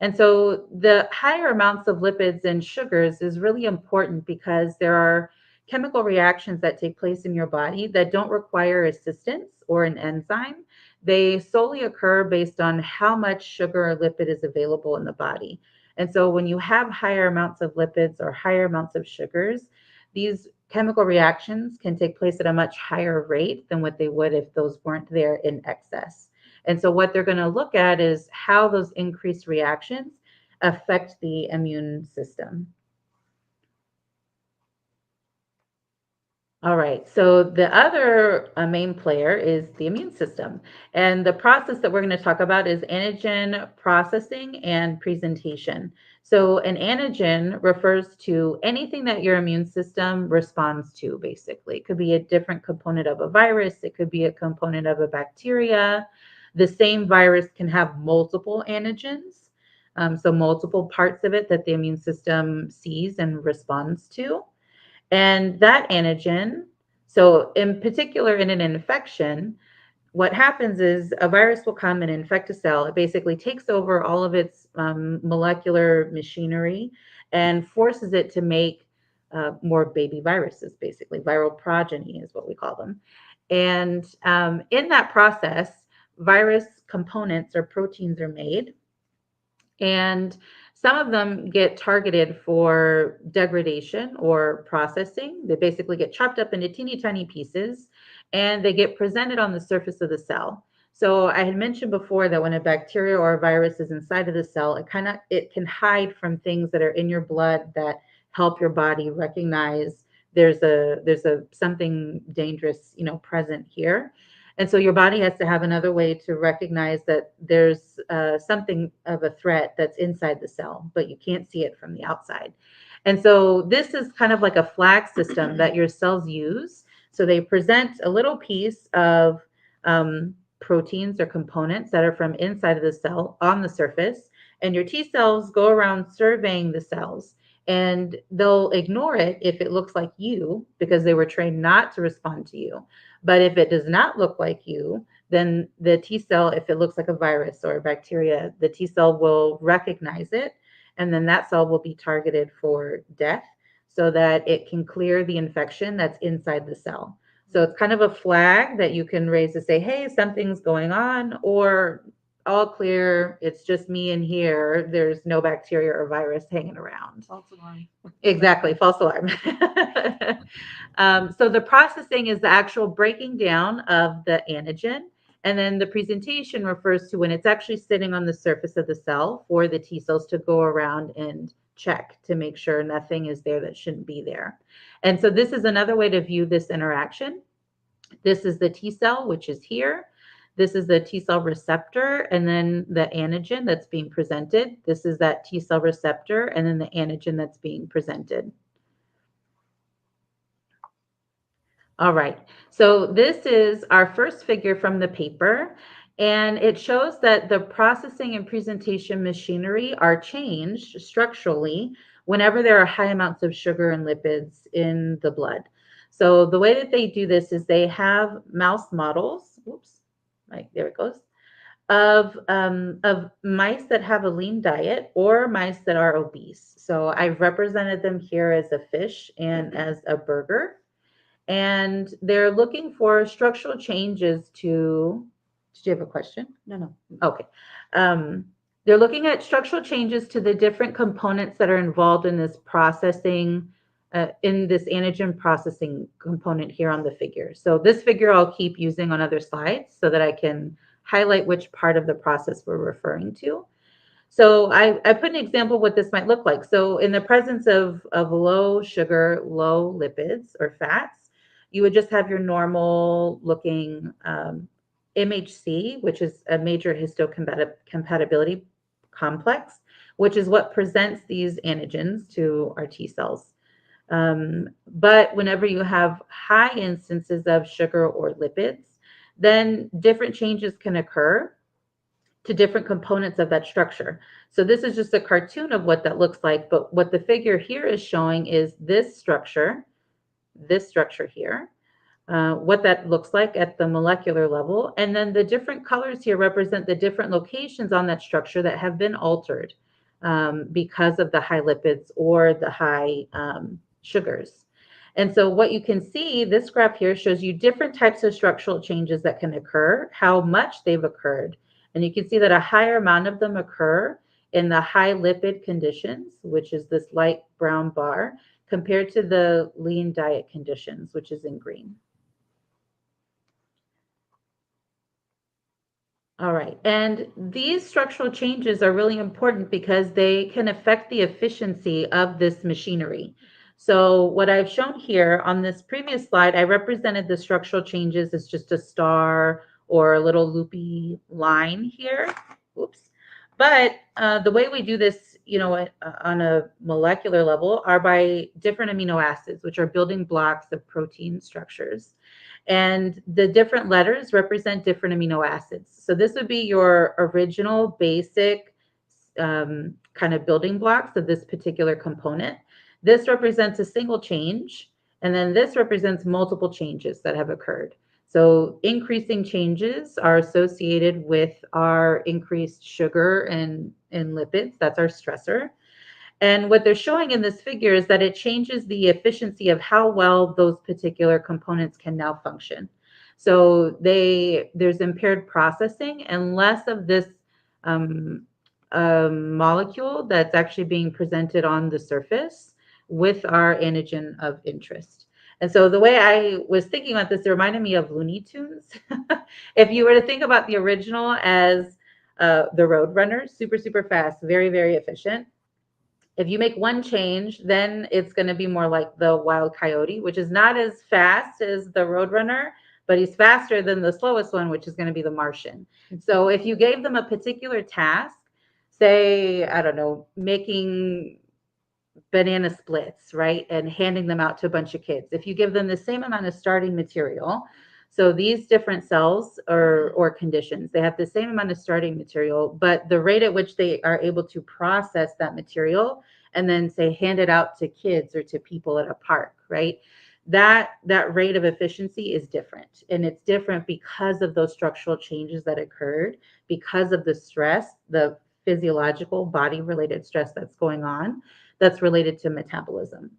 And so the higher amounts of lipids and sugars is really important because there are chemical reactions that take place in your body that don't require assistance or an enzyme. They solely occur based on how much sugar or lipid is available in the body. And so when you have higher amounts of lipids or higher amounts of sugars, these chemical reactions can take place at a much higher rate than what they would if those weren't there in excess. And so what they're going to look at is how those increased reactions affect the immune system. All right, so the other main player is the immune system. And the process that we're going to talk about is antigen processing and presentation. So an antigen refers to anything that your immune system responds to, basically. It could be a different component of a virus. It could be a component of a bacteria. The same virus can have multiple antigens, so multiple parts of it that the immune system sees and responds to. And that antigen, so in particular in an infection, what happens is a virus will come and infect a cell. It basically takes over all of its molecular machinery and forces it to make more baby viruses, basically. Viral progeny is what we call them. And in that process, virus components or proteins are made. And some of them get targeted for degradation or processing. They basically get chopped up into teeny tiny pieces and they get presented on the surface of the cell. So I had mentioned before that when a bacteria or a virus is inside of the cell, it can hide from things that are in your blood that help your body recognize there's a something dangerous, present here. And so your body has to have another way to recognize that there's something of a threat that's inside the cell, but you can't see it from the outside. And so this is kind of like a flag system that your cells use. So they present a little piece of proteins or components that are from inside of the cell on the surface, and your T cells go around surveying the cells, and they'll ignore it if it looks like you, because they were trained not to respond to you. But if it does not look like you, then the T cell, if it looks like a virus or a bacteria, the T cell will recognize it, and then that cell will be targeted for death so that it can clear the infection that's inside the cell. So it's kind of a flag that you can raise to say, hey, something's going on, or all clear, it's just me in here. There's no bacteria or virus hanging around. False alarm. Exactly, false alarm. So the processing is the actual breaking down of the antigen, and then the presentation refers to when it's actually sitting on the surface of the cell for the T cells to go around and check to make sure nothing is there that shouldn't be there. And so this is another way to view this interaction. This is the T cell, which is here. This is the T cell receptor, and then the antigen that's being presented. This is that T cell receptor, and then the antigen that's being presented. All right, so this is our first figure from the paper, and it shows that the processing and presentation machinery are changed structurally whenever there are high amounts of sugar and lipids in the blood. So the way that they do this is they have mouse models, there it goes, of mice that have a lean diet or mice that are obese. So I've represented them here as a fish and as a burger. And they're looking for structural changes to, did you have a question? No. Okay. They're looking at structural changes to the different components that are involved in this processing, in this antigen processing component here on the figure. So this figure I'll keep using on other slides so that I can highlight which part of the process we're referring to. So I put an example of what this might look like. So in the presence of low sugar, low lipids or fats, you would just have your normal looking MHC, which is a major histocompatibility complex, which is what presents these antigens to our T cells. But whenever you have high instances of sugar or lipids, then different changes can occur to different components of that structure. So this is just a cartoon of what that looks like, but what the figure here is showing is this structure here, what that looks like at the molecular level. And then the different colors here represent the different locations on that structure that have been altered because of the high lipids or the high sugars. And so what you can see, this graph here shows you different types of structural changes that can occur, how much they've occurred. And you can see that a higher amount of them occur in the high lipid conditions, which is this light brown bar, compared to the lean diet conditions, which is in green. All right, and these structural changes are really important because they can affect the efficiency of this machinery. So what I've shown here on this previous slide, I represented the structural changes as just a star or a little loopy line here. Oops. But the way we do this, on a molecular level are by different amino acids, which are building blocks of protein structures. And the different letters represent different amino acids. So this would be your original basic kind of building blocks of this particular component. This represents a single change, and then this represents multiple changes that have occurred. So increasing changes are associated with our increased sugar and lipids. That's our stressor. And what they're showing in this figure is that it changes the efficiency of how well those particular components can now function. So there's impaired processing and less of this molecule that's actually being presented on the surface with our antigen of interest. And so the way I was thinking about this, it reminded me of Looney Tunes. If you were to think about the original as the Roadrunner, super, super fast, very, very efficient. If you make one change, then it's going to be more like the Wild Coyote, which is not as fast as the Roadrunner, but he's faster than the slowest one, which is going to be the Martian. So if you gave them a particular task, say, I don't know, making banana splits, right, and handing them out to a bunch of kids. If you give them the same amount of starting material, So these different cells or conditions, they have the same amount of starting material, but the rate at which they are able to process that material and then say hand it out to kids or to people at a park, right? That rate of efficiency is different. And it's different because of those structural changes that occurred, because of the stress, the physiological body related stress that's going on, that's related to metabolism.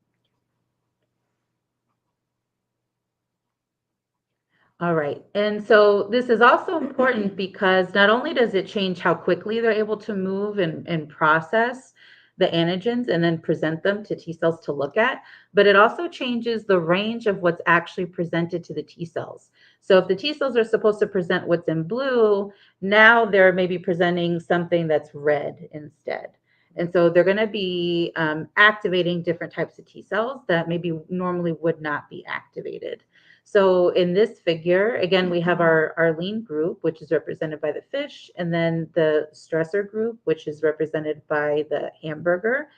All right. And so this is also important because not only does it change how quickly they're able to move and process the antigens and then present them to T cells to look at, but it also changes the range of what's actually presented to the T cells. So if the T cells are supposed to present what's in blue, now they're maybe presenting something that's red instead. And so they're going to be activating different types of T cells that maybe normally would not be activated. So in this figure, again, we have our lean group, which is represented by the fish, and then the stressor group, which is represented by the hamburger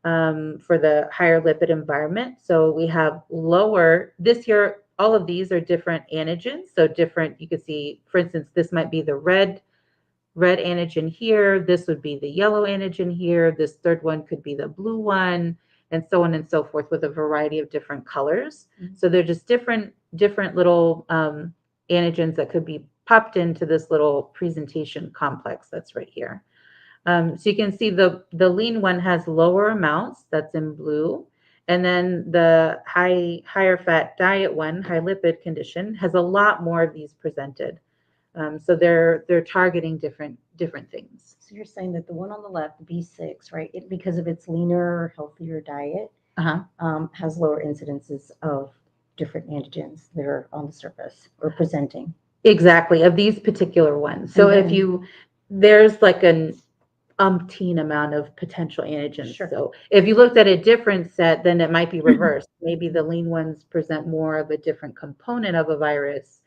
for the higher lipid environment. So we have lower, this here, all of these are different antigens. So different, you can see, for instance, this might be the red antigen here. This would be the yellow antigen here. This third one could be the blue one, and so on and so forth with a variety of different colors. Mm-hmm. So they're just different little antigens that could be popped into this little presentation complex that's right here. So you can see the lean one has lower amounts, that's in blue. And then the higher fat diet one, high lipid condition, has a lot more of these presented. So they're targeting different things. So you're saying that the one on the left, B6, right? Because of its leaner, healthier diet, has lower incidences of different antigens that are on the surface or presenting. Exactly, of these particular ones. So then, there's like an umpteen amount of potential antigens. Sure. So if you looked at a different set, then it might be reversed. Maybe the lean ones present more of a different component of a virus,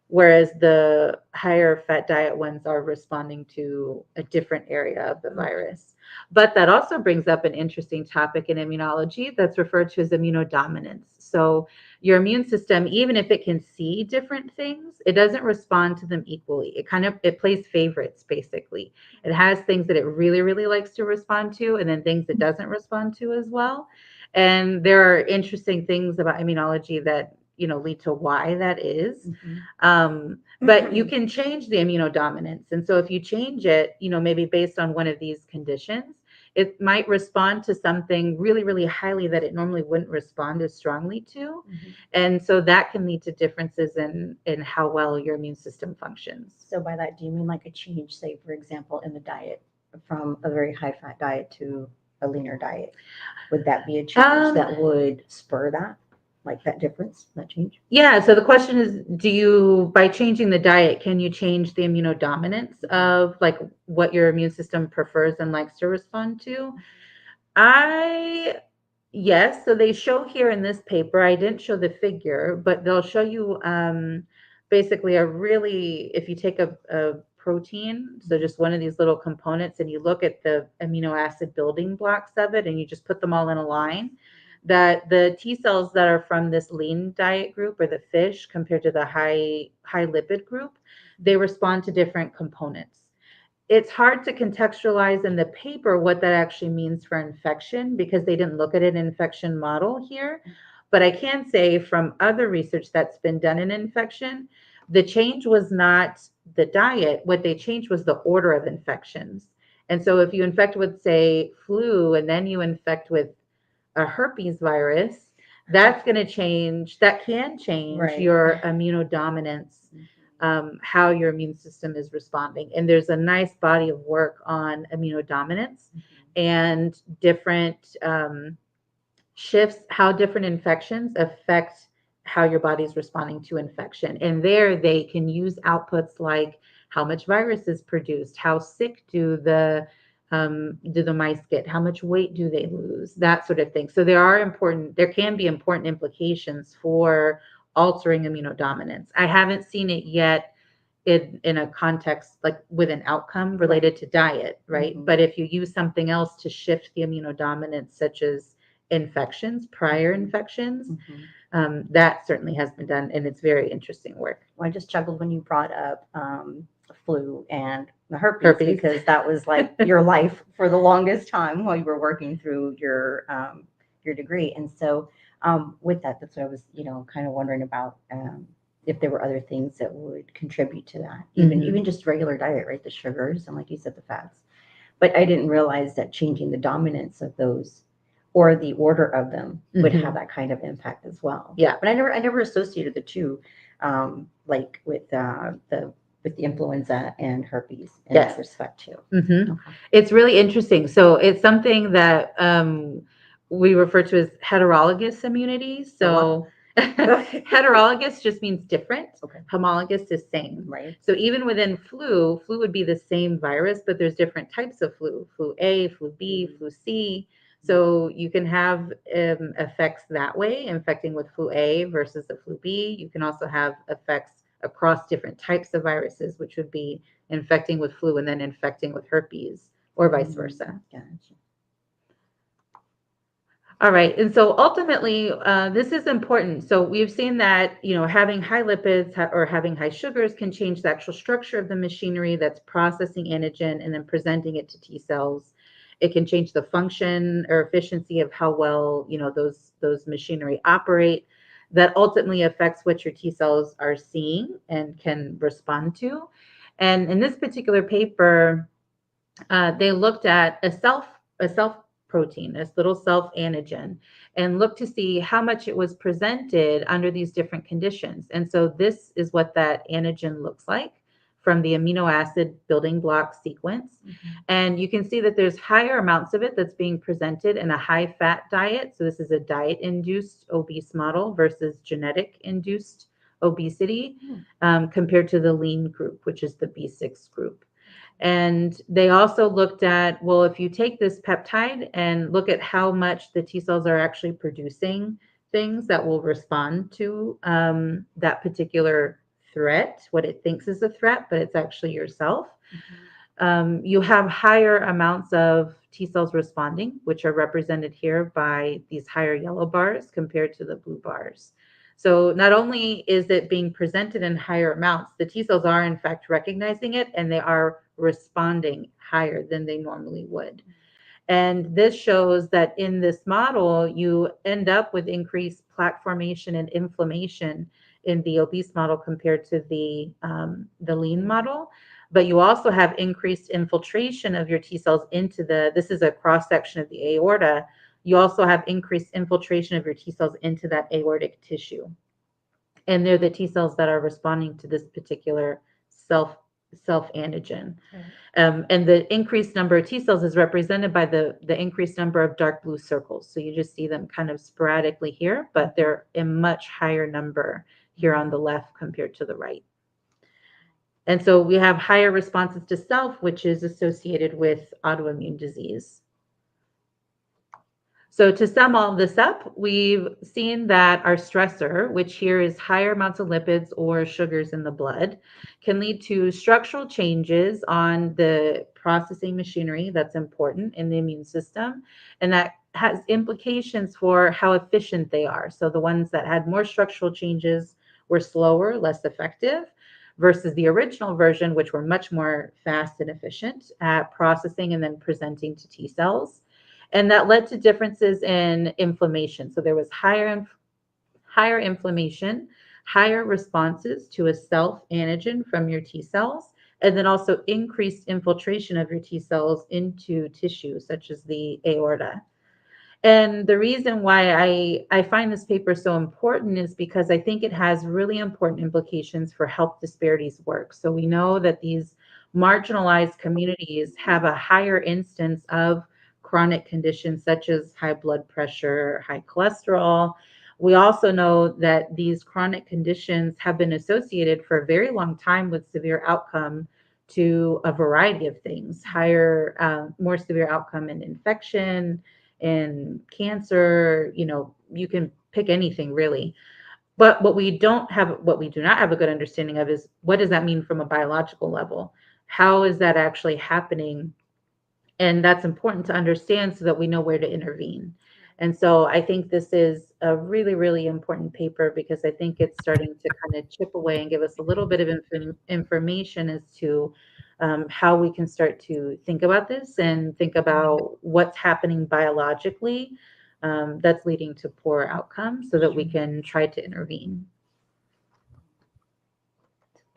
whereas the higher fat diet ones are responding to a different area of the virus. But that also brings up an interesting topic in immunology that's referred to as immunodominance. So your immune system, even if it can see different things, it doesn't respond to them equally. It plays favorites, basically. It has things that it really, really likes to respond to, and then things it doesn't respond to as well. And there are interesting things about immunology that lead to why that is. But you can change the immunodominance. And so if you change it, maybe based on one of these conditions, it might respond to something really, really highly that it normally wouldn't respond as strongly to. And so that can lead to differences in how well your immune system functions. So by that, do you mean like a change, say, for example, in the diet from a very high fat diet to a leaner diet? Would that be a change that would spur that? Like that difference, that change? Yeah. So the question is, by changing the diet, can you change the immunodominance of like what your immune system prefers and likes to respond to? Yes. So they show here in this paper, I didn't show the figure, but they'll show you basically if you take a protein, so just one of these little components, and you look at the amino acid building blocks of it, and you just put them all in a line, that the T cells that are from this lean diet group or the fish compared to the high lipid group, they respond to different components. It's hard to contextualize in the paper what that actually means for infection because they didn't look at an infection model here. But I can say from other research that's been done in infection, the change was not the diet. What they changed was the order of infections. And so if you infect with, say, flu, and then you infect with a herpes virus, that can change your immunodominance, how your immune system is responding. And there's a nice body of work on immunodominance and different shifts, how different infections affect how your body's responding to infection. And there they can use outputs like how much virus is produced, how sick do the mice get, how much weight do they lose, that sort of thing. So there can be important implications for altering immunodominance. I haven't seen it yet in a context like with an outcome related to diet, right? But if you use something else to shift the immunodominance, such as infections, prior infections. Mhm. That certainly has been done, and it's very interesting work. Well, I just chuckled when you brought up flu and the herpes, Herpes. because that was like your life for the longest time while you were working through your degree. And so with that, that's what I was, kind of wondering about, if there were other things that would contribute to that, even just regular diet, right? The sugars and, like you said, the fats. But I didn't realize that changing the dominance of those or the order of them would have that kind of impact as well. Yeah. But I never associated the two, like with the influenza and herpes in Yes. that respect too. Mm-hmm. Okay. It's really interesting. So it's something that we refer to as heterologous immunity. So heterologous just means different. Okay. Homologous is same. Right. So even within flu would be the same virus, but there's different types of flu. Flu A, flu B, flu C. So you can have effects that way, infecting with flu A versus the flu B. You can also have effects across different types of viruses, which would be infecting with flu and then infecting with herpes, or vice versa. Gotcha. All right. And so ultimately, this is important. So we've seen that, having high lipids or having high sugars can change the actual structure of the machinery that's processing antigen and then presenting it to T cells. It can change the function or efficiency of how well, those machinery operate. That ultimately affects what your T cells are seeing and can respond to. And in this particular paper, they looked at a self protein, this little self antigen, and looked to see how much it was presented under these different conditions. And so this is what that antigen looks like from the amino acid building block sequence. And you can see that there's higher amounts of it that's being presented in a high fat diet. So this is a diet induced obese model versus genetic induced obesity, compared to the lean group, which is the B6 group. And they also looked at, well, if you take this peptide and look at how much the T cells are actually producing things that will respond to that particular threat, what it thinks is a threat, but it's actually yourself. You have higher amounts of T cells responding, which are represented here by these higher yellow bars compared to the blue bars. So not only is it being presented in higher amounts, the T cells are in fact recognizing it and they are responding higher than they normally would. And this shows that in this model, you end up with increased plaque formation and inflammation in the obese model compared to the lean model. But you also have increased infiltration of your T cells into this is a cross section of the aorta. You also have increased infiltration of your T cells into that aortic tissue. And they're the T cells that are responding to this particular self antigen. And the increased number of T cells is represented by the increased number of dark blue circles. So you just see them kind of sporadically here, but they're a much higher number here on the left compared to the right. And so we have higher responses to self, which is associated with autoimmune disease. So to sum all this up, we've seen that our stressor, which here is higher amounts of lipids or sugars in the blood, can lead to structural changes on the processing machinery that's important in the immune system. And that has implications for how efficient they are. So the ones that had more structural changes were slower, less effective, versus the original version, which were much more fast and efficient at processing and then presenting to T cells. And that led to differences in inflammation. So there was higher inflammation, higher responses to a self antigen from your T cells, and then also increased infiltration of your T cells into tissue, such as the aorta. And the reason why I find this paper so important is because I think it has really important implications for health disparities work. So we know that these marginalized communities have a higher instance of chronic conditions such as high blood pressure, high cholesterol. We also know that these chronic conditions have been associated for a very long time with severe outcome to a variety of things, more severe outcome in infection, in cancer, you can pick anything really. But what we do not have a good understanding of is what does that mean from a biological level? How is that actually happening? And that's important to understand so that we know where to intervene. And so I think this is a really, really important paper because I think it's starting to kind of chip away and give us a little bit of information as to how we can start to think about this and think about what's happening biologically that's leading to poor outcomes so that we can try to intervene.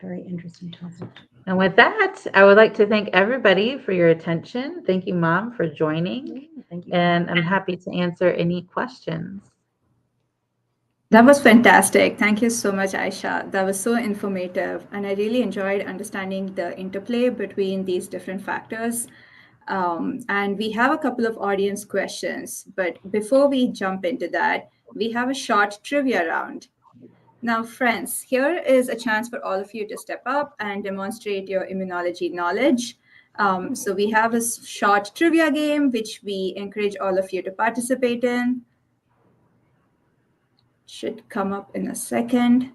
Very interesting topic. And with that, I would like to thank everybody for your attention. Thank you, Mom, for joining. Thank you. And I'm happy to answer any questions. That was fantastic. Thank you so much, Aisha. That was so informative. And I really enjoyed understanding the interplay between these different factors. And we have a couple of audience questions. But before we jump into that, we have a short trivia round. Now, friends, here is a chance for all of you to step up and demonstrate your immunology knowledge. So we have a short trivia game, which we encourage all of you to participate in. Should come up in a second.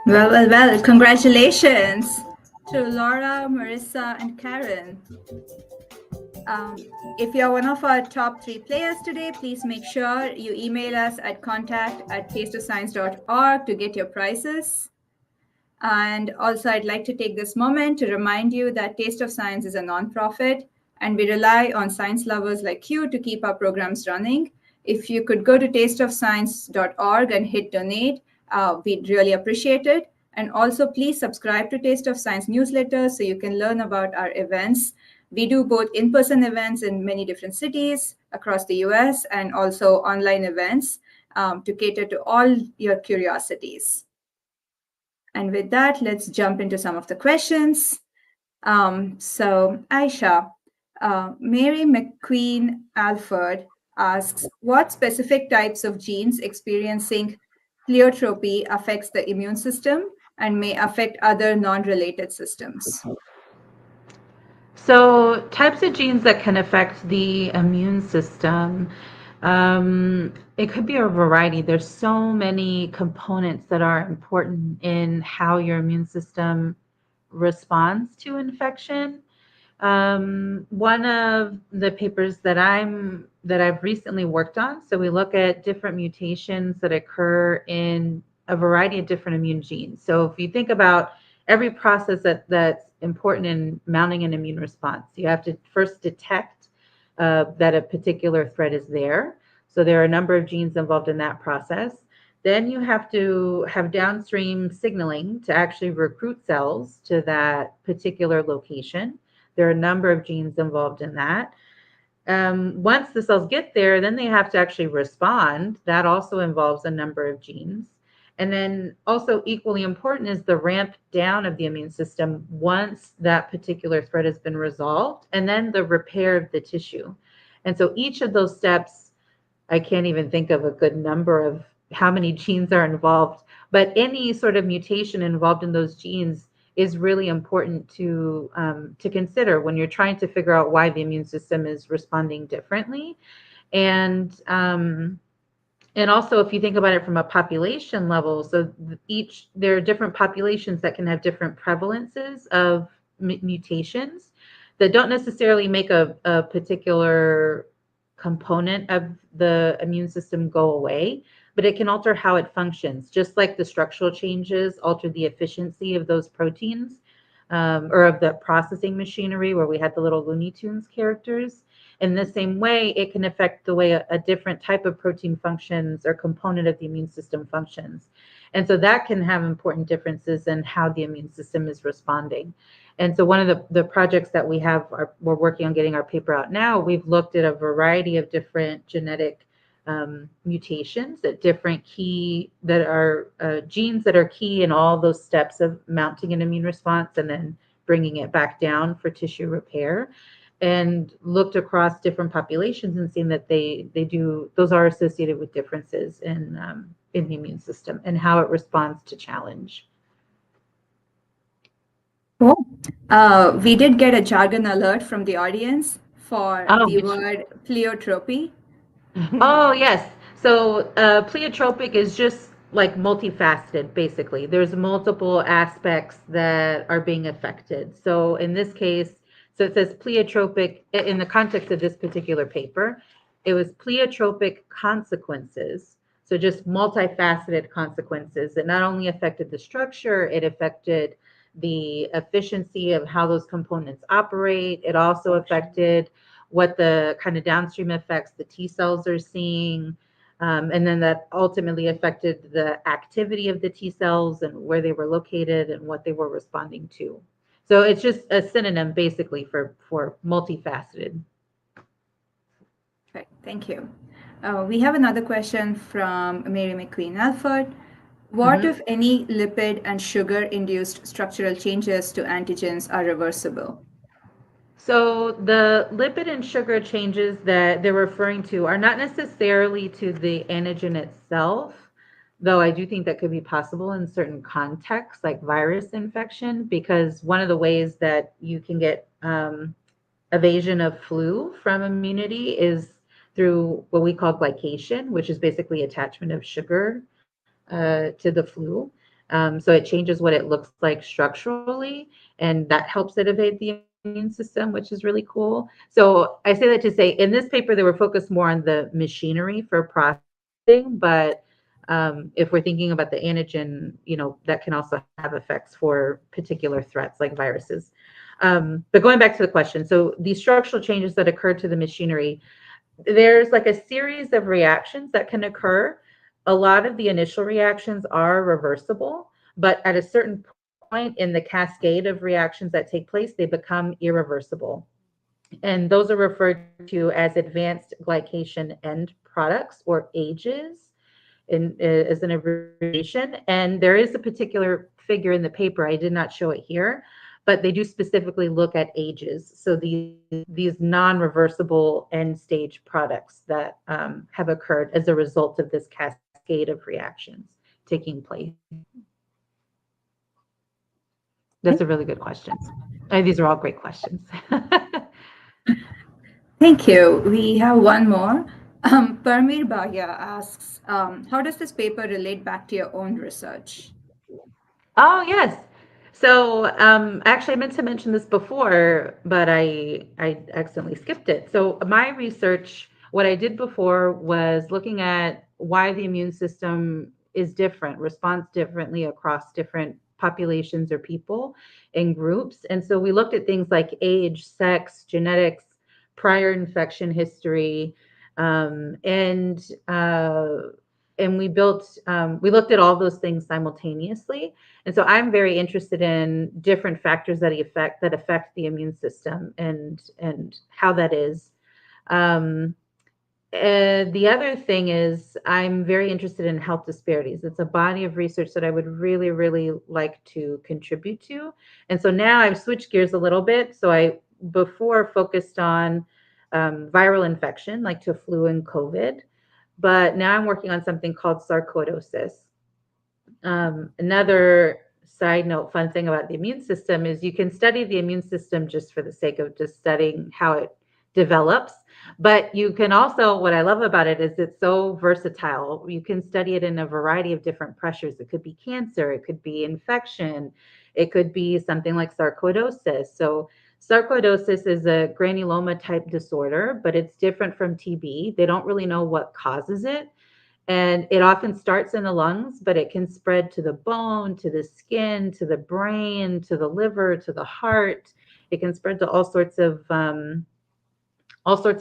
Well. Congratulations to Laura, Marissa, and Karen. If you're one of our top 3 players today, please make sure you email us at contact@tasteofscience.org to get your prizes. And also, I'd like to take this moment to remind you that Taste of Science is a nonprofit, and we rely on science lovers like you to keep our programs running. If you could go to tasteofscience.org and hit donate, we'd really appreciate it. And also, please subscribe to Taste of Science newsletters so you can learn about our events. We do both in-person events in many different cities across the US and also online events to cater to all your curiosities. And with that, let's jump into some of the questions. So, Aisha, Mary McQueen Alford asks, what specific types of genes experiencing pleiotropy affects the immune system and may affect other non-related systems? So, types of genes that can affect the immune system, it could be a variety. There's so many components that are important in how your immune system responds to infection. One of the papers that I've recently worked on, so we look at different mutations that occur in a variety of different immune genes. So if you think about every process that's important in mounting an immune response, you have to first detect that a particular threat is there. So there are a number of genes involved in that process. Then you have to have downstream signaling to actually recruit cells to that particular location. There are a number of genes involved in that. Once the cells get there, then they have to actually respond. That also involves a number of genes. And then also equally important is the ramp down of the immune system once that particular threat has been resolved, and then the repair of the tissue. And so each of those steps, I can't even think of a good number of how many genes are involved, but any sort of mutation involved in those genes is really important to consider when you're trying to figure out why the immune system is responding differently. And also, if you think about it from a population level, so there are different populations that can have different prevalences of mutations that don't necessarily make a particular component of the immune system go away, but it can alter how it functions, just like the structural changes alter the efficiency of those proteins, or of the processing machinery where we had the little Looney Tunes characters. In the same way, it can affect the way a different type of protein functions or component of the immune system functions. And so that can have important differences in how the immune system is responding. And so one of the projects that we're working on getting our paper out now, we've looked at a variety of different genetic mutations at different that are genes that are key in all those steps of mounting an immune response and then bringing it back down for tissue repair, and looked across different populations and seen that those are associated with differences in the immune system and how it responds to challenge. Cool. We did get a jargon alert from the audience for the word pleiotropy. Oh, yes. So pleiotropic is just like multifaceted, basically. There's multiple aspects that are being affected. So in this case, so it says pleiotropic, in the context of this particular paper, it was pleiotropic consequences. So just multifaceted consequences that not only affected the structure, it affected the efficiency of how those components operate. It also affected what the kind of downstream effects the T cells are seeing. And then that ultimately affected the activity of the T cells and where they were located and what they were responding to. So it's just a synonym basically for multifaceted. Right, thank you. We have another question from Mary McQueen Alford. What, if any, lipid and sugar-induced structural changes to antigens are reversible? So the lipid and sugar changes that they're referring to are not necessarily to the antigen itself, though I do think that could be possible in certain contexts, like virus infection, because one of the ways that you can get evasion of flu from immunity is through what we call glycation, which is basically attachment of sugar to the flu. So it changes what it looks like structurally, and that helps it evade the immune system, which is really cool. So I say that to say, in this paper, they were focused more on the machinery for processing, but if we're thinking about the antigen, that can also have effects for particular threats like viruses. But going back to the question, so these structural changes that occur to the machinery, there's like a series of reactions that can occur. A lot of the initial reactions are reversible, but at a certain point in the cascade of reactions that take place, they become irreversible. And those are referred to as advanced glycation end products, or AGEs, as an abbreviation. And there is a particular figure in the paper. I did not show it here, but they do specifically look at AGEs. So these non-reversible end stage products that have occurred as a result of this cascade of reactions taking place. That's a really good question. These are all great questions. Thank you. We have one more. Parmir Bhagia asks, how does this paper relate back to your own research? Oh, yes. So actually, I meant to mention this before, but I accidentally skipped it. So my research, what I did before was looking at why the immune system is different, responds differently across different populations or people in groups. And so we looked at things like age, sex, genetics, prior infection history, and we looked at all those things simultaneously. And so I'm very interested in different factors that affect the immune system and how that is. The other thing is I'm very interested in health disparities. It's a body of research that I would really, really like to contribute to. And so now I've switched gears a little bit. So I before focused on viral infection, like to flu and COVID, but now I'm working on something called sarcoidosis. Another side note, fun thing about the immune system is you can study the immune system just for the sake of just studying how it develops. But you can also, what I love about it is it's so versatile. You can study it in a variety of different pressures. It could be cancer, it could be infection, it could be something like sarcoidosis. So sarcoidosis is a granuloma type disorder, but it's different from TB. They don't really know what causes it. And it often starts in the lungs, but it can spread to the bone, to the skin, to the brain, to the liver, to the heart. It can spread to all sorts of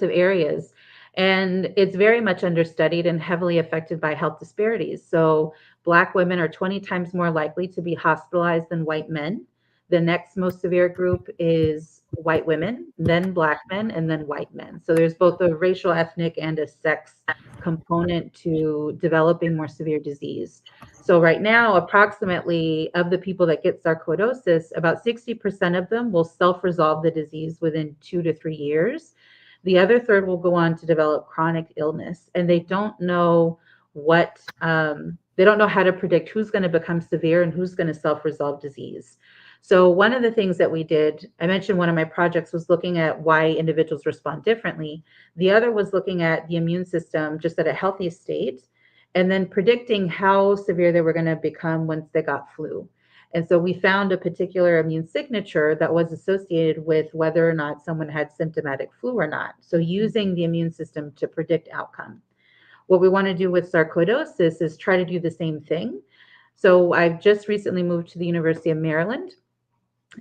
areas. And it's very much understudied and heavily affected by health disparities. So Black women are 20 times more likely to be hospitalized than white men. The next most severe group is white women, then Black men, and then white men. So there's both a racial, ethnic, and a sex component to developing more severe disease. So right now, approximately of the people that get sarcoidosis, about 60% of them will self-resolve the disease within 2 to 3 years. The other third will go on to develop chronic illness, and they don't know they don't know how to predict who's going to become severe and who's going to self-resolve disease. So one of the things that we did, I mentioned one of my projects was looking at why individuals respond differently. The other was looking at the immune system just at a healthy state, and then predicting how severe they were going to become once they got flu. And so we found a particular immune signature that was associated with whether or not someone had symptomatic flu or not. So using the immune system to predict outcome. What we want to do with sarcoidosis is try to do the same thing. So I've just recently moved to the University of Maryland,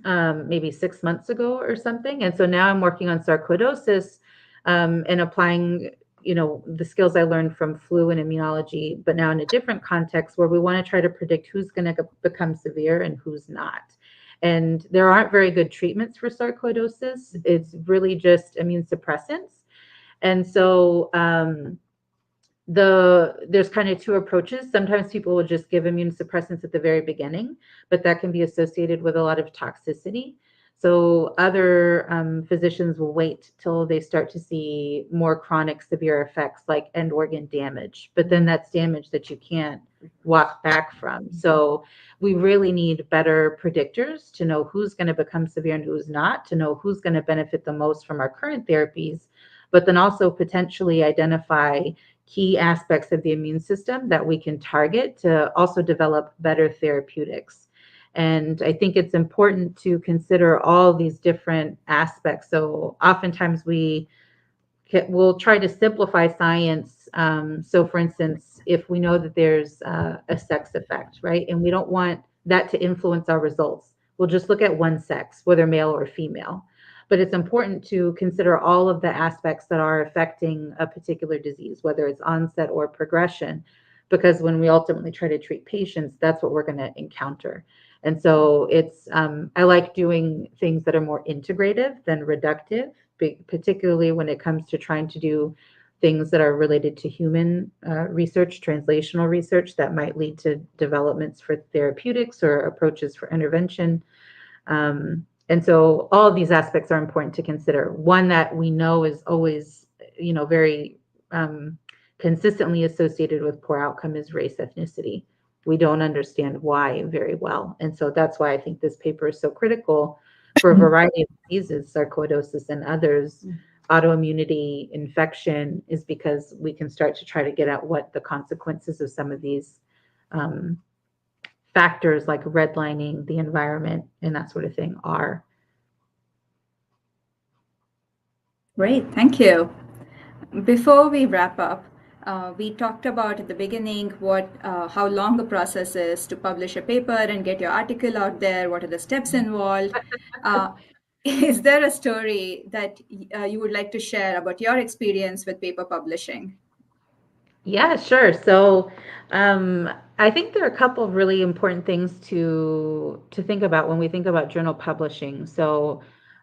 maybe 6 months ago or something. And so now I'm working on sarcoidosis and applying the skills I learned from flu and immunology, but now in a different context where we want to try to predict who's going to become severe and who's not. And there aren't very good treatments for sarcoidosis. It's really just immune suppressants. And so there's kind of two approaches. Sometimes people will just give immune suppressants at the very beginning, but that can be associated with a lot of toxicity. So other physicians will wait till they start to see more chronic severe effects like end organ damage, but then that's damage that you can't walk back from. So we really need better predictors to know who's going to become severe and who's not, to know who's going to benefit the most from our current therapies, but then also potentially identify key aspects of the immune system that we can target to also develop better therapeutics. And I think it's important to consider all these different aspects. So oftentimes we'll try to simplify science. So for instance, if we know that there's a sex effect, right? And we don't want that to influence our results. We'll just look at one sex, whether male or female. But it's important to consider all of the aspects that are affecting a particular disease, whether it's onset or progression, because when we ultimately try to treat patients, that's what we're going to encounter. And so it's, I like doing things that are more integrative than reductive, particularly when it comes to trying to do things that are related to human research, translational research that might lead to developments for therapeutics or approaches for intervention. And so all of these aspects are important to consider. One that we know is always, very consistently associated with poor outcome is race, ethnicity. We don't understand why very well. And so that's why I think this paper is so critical for a variety of diseases, sarcoidosis and others. Autoimmunity, infection, is because we can start to try to get at what the consequences of some of these factors like redlining, the environment, and that sort of thing are. Great, thank you. Before we wrap up, we talked about at the beginning how long the process is to publish a paper and get your article out there, what are the steps involved. Is there a story that you would like to share about your experience with paper publishing? Yeah, sure. So I think there are a couple of really important things to think about when we think about journal publishing. So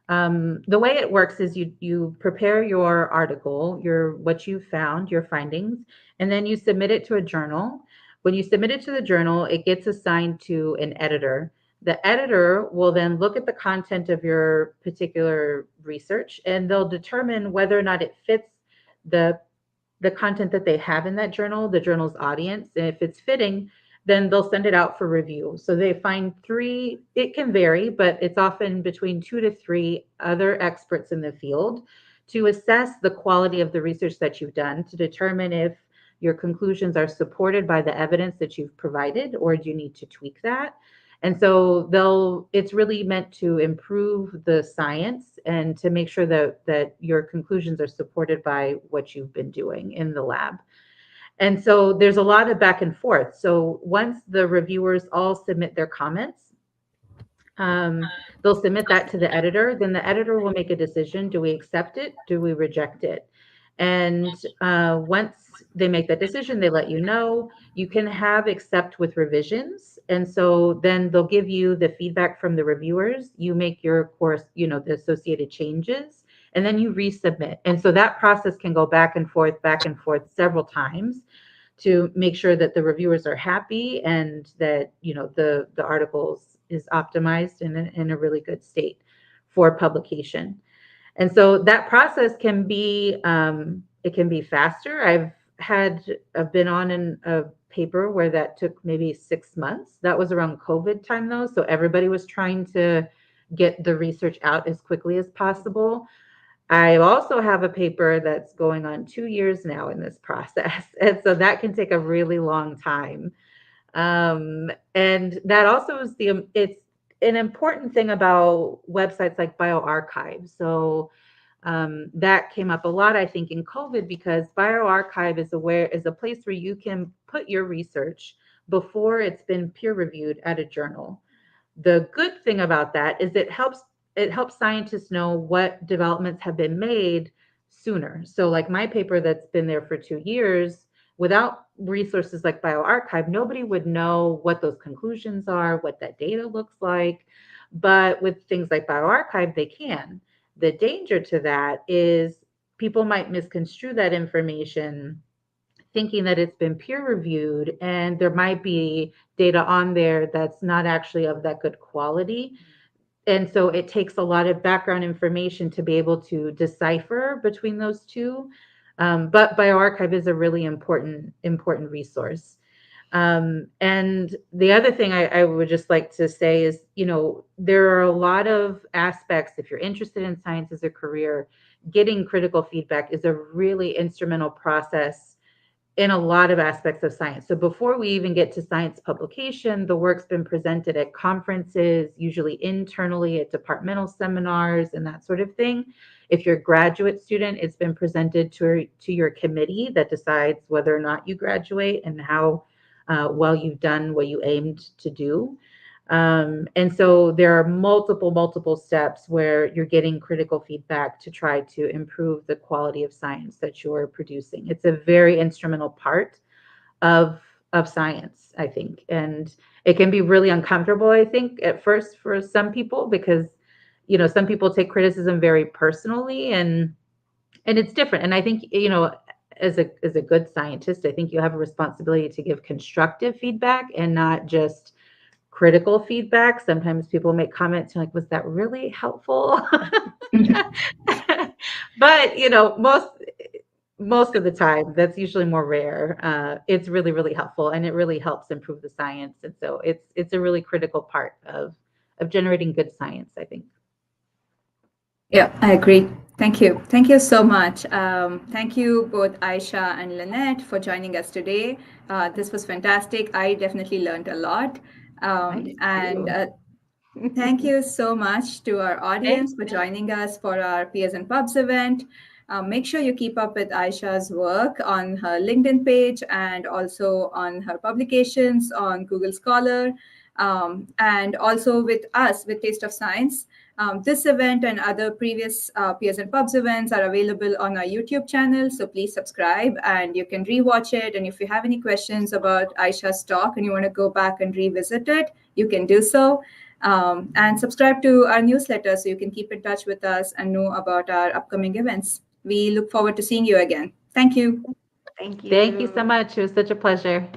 the way it works is you prepare your article, what you found, your findings, and then you submit it to a journal. When you submit it to the journal, it gets assigned to an editor. The editor will then look at the content of your particular research, and they'll determine whether or not it fits the content that they have in that journal, the journal's audience. And if it's fitting, then they'll send it out for review. So they find it can vary, but it's often between 2 to 3 other experts in the field to assess the quality of the research that you've done, to determine if your conclusions are supported by the evidence that you've provided, or do you need to tweak that? And so it's really meant to improve the science and to make sure that your conclusions are supported by what you've been doing in the lab. And so there's a lot of back and forth. So once the reviewers all submit their comments, they'll submit that to the editor. Then the editor will make a decision. Do we accept it? Do we reject it? And once they make that decision, they let you know. You can have accept with revisions. And so then they'll give you the feedback from the reviewers. You make your course, the associated changes, and then you resubmit. And so that process can go back and forth several times to make sure that the reviewers are happy and that, the articles is optimized in a really good state for publication. And so that process can be, it can be faster. I've been on a paper where that took maybe 6 months. That was around COVID time though. So everybody was trying to get the research out as quickly as possible. I also have a paper that's going on 2 years now in this process. And so that can take a really long time. And that also is it's an important thing about websites like bioRxiv. So that came up a lot, I think, in COVID, because bioRxiv is a place where you can put your research before it's been peer reviewed at a journal. The good thing about that is it helps scientists know what developments have been made sooner. So like my paper that's been there for 2 years, without resources like bioRxiv, nobody would know what those conclusions are, what that data looks like. But with things like bioRxiv, they can. The danger to that is people might misconstrue that information thinking that it's been peer reviewed, and there might be data on there that's not actually of that good quality. And so it takes a lot of background information to be able to decipher between those two. But bioRxiv is a really important resource. And the other thing I would just like to say is, there are a lot of aspects, if you're interested in science as a career, getting critical feedback is a really instrumental process in a lot of aspects of science. So before we even get to science publication, the work's been presented at conferences, usually internally at departmental seminars and that sort of thing. If you're a graduate student, it's been presented to your committee that decides whether or not you graduate and how well you've done what you aimed to do. And so there are multiple steps where you're getting critical feedback to try to improve the quality of science that you're producing. It's a very instrumental part of science, I think. And it can be really uncomfortable, I think, at first for some people, because some people take criticism very personally, and it's different. And I think, as a good scientist, I think you have a responsibility to give constructive feedback and not just critical feedback. Sometimes people make comments like, was that really helpful? But most of the time, that's usually more rare. It's really helpful, and it really helps improve the science. And so it's a really critical part of generating good science, I think. Yeah, I agree. Thank you. Thank you so much. Thank you both Aisha and Lannette for joining us today. This was fantastic. I definitely learned a lot. And thank you so much to our audience for joining us for our Peers and Pubs event. Make sure you keep up with Aisha's work on her LinkedIn page and also on her publications on Google Scholar, and also with us, with Taste of Science. This event and other previous Peers and Pubs events are available on our YouTube channel, so please subscribe and you can rewatch it. And if you have any questions about Aisha's talk and you want to go back and revisit it, you can do so. And subscribe to our newsletter so you can keep in touch with us and know about our upcoming events. We look forward to seeing you again. Thank you. Thank you. Thank you so much. It was such a pleasure.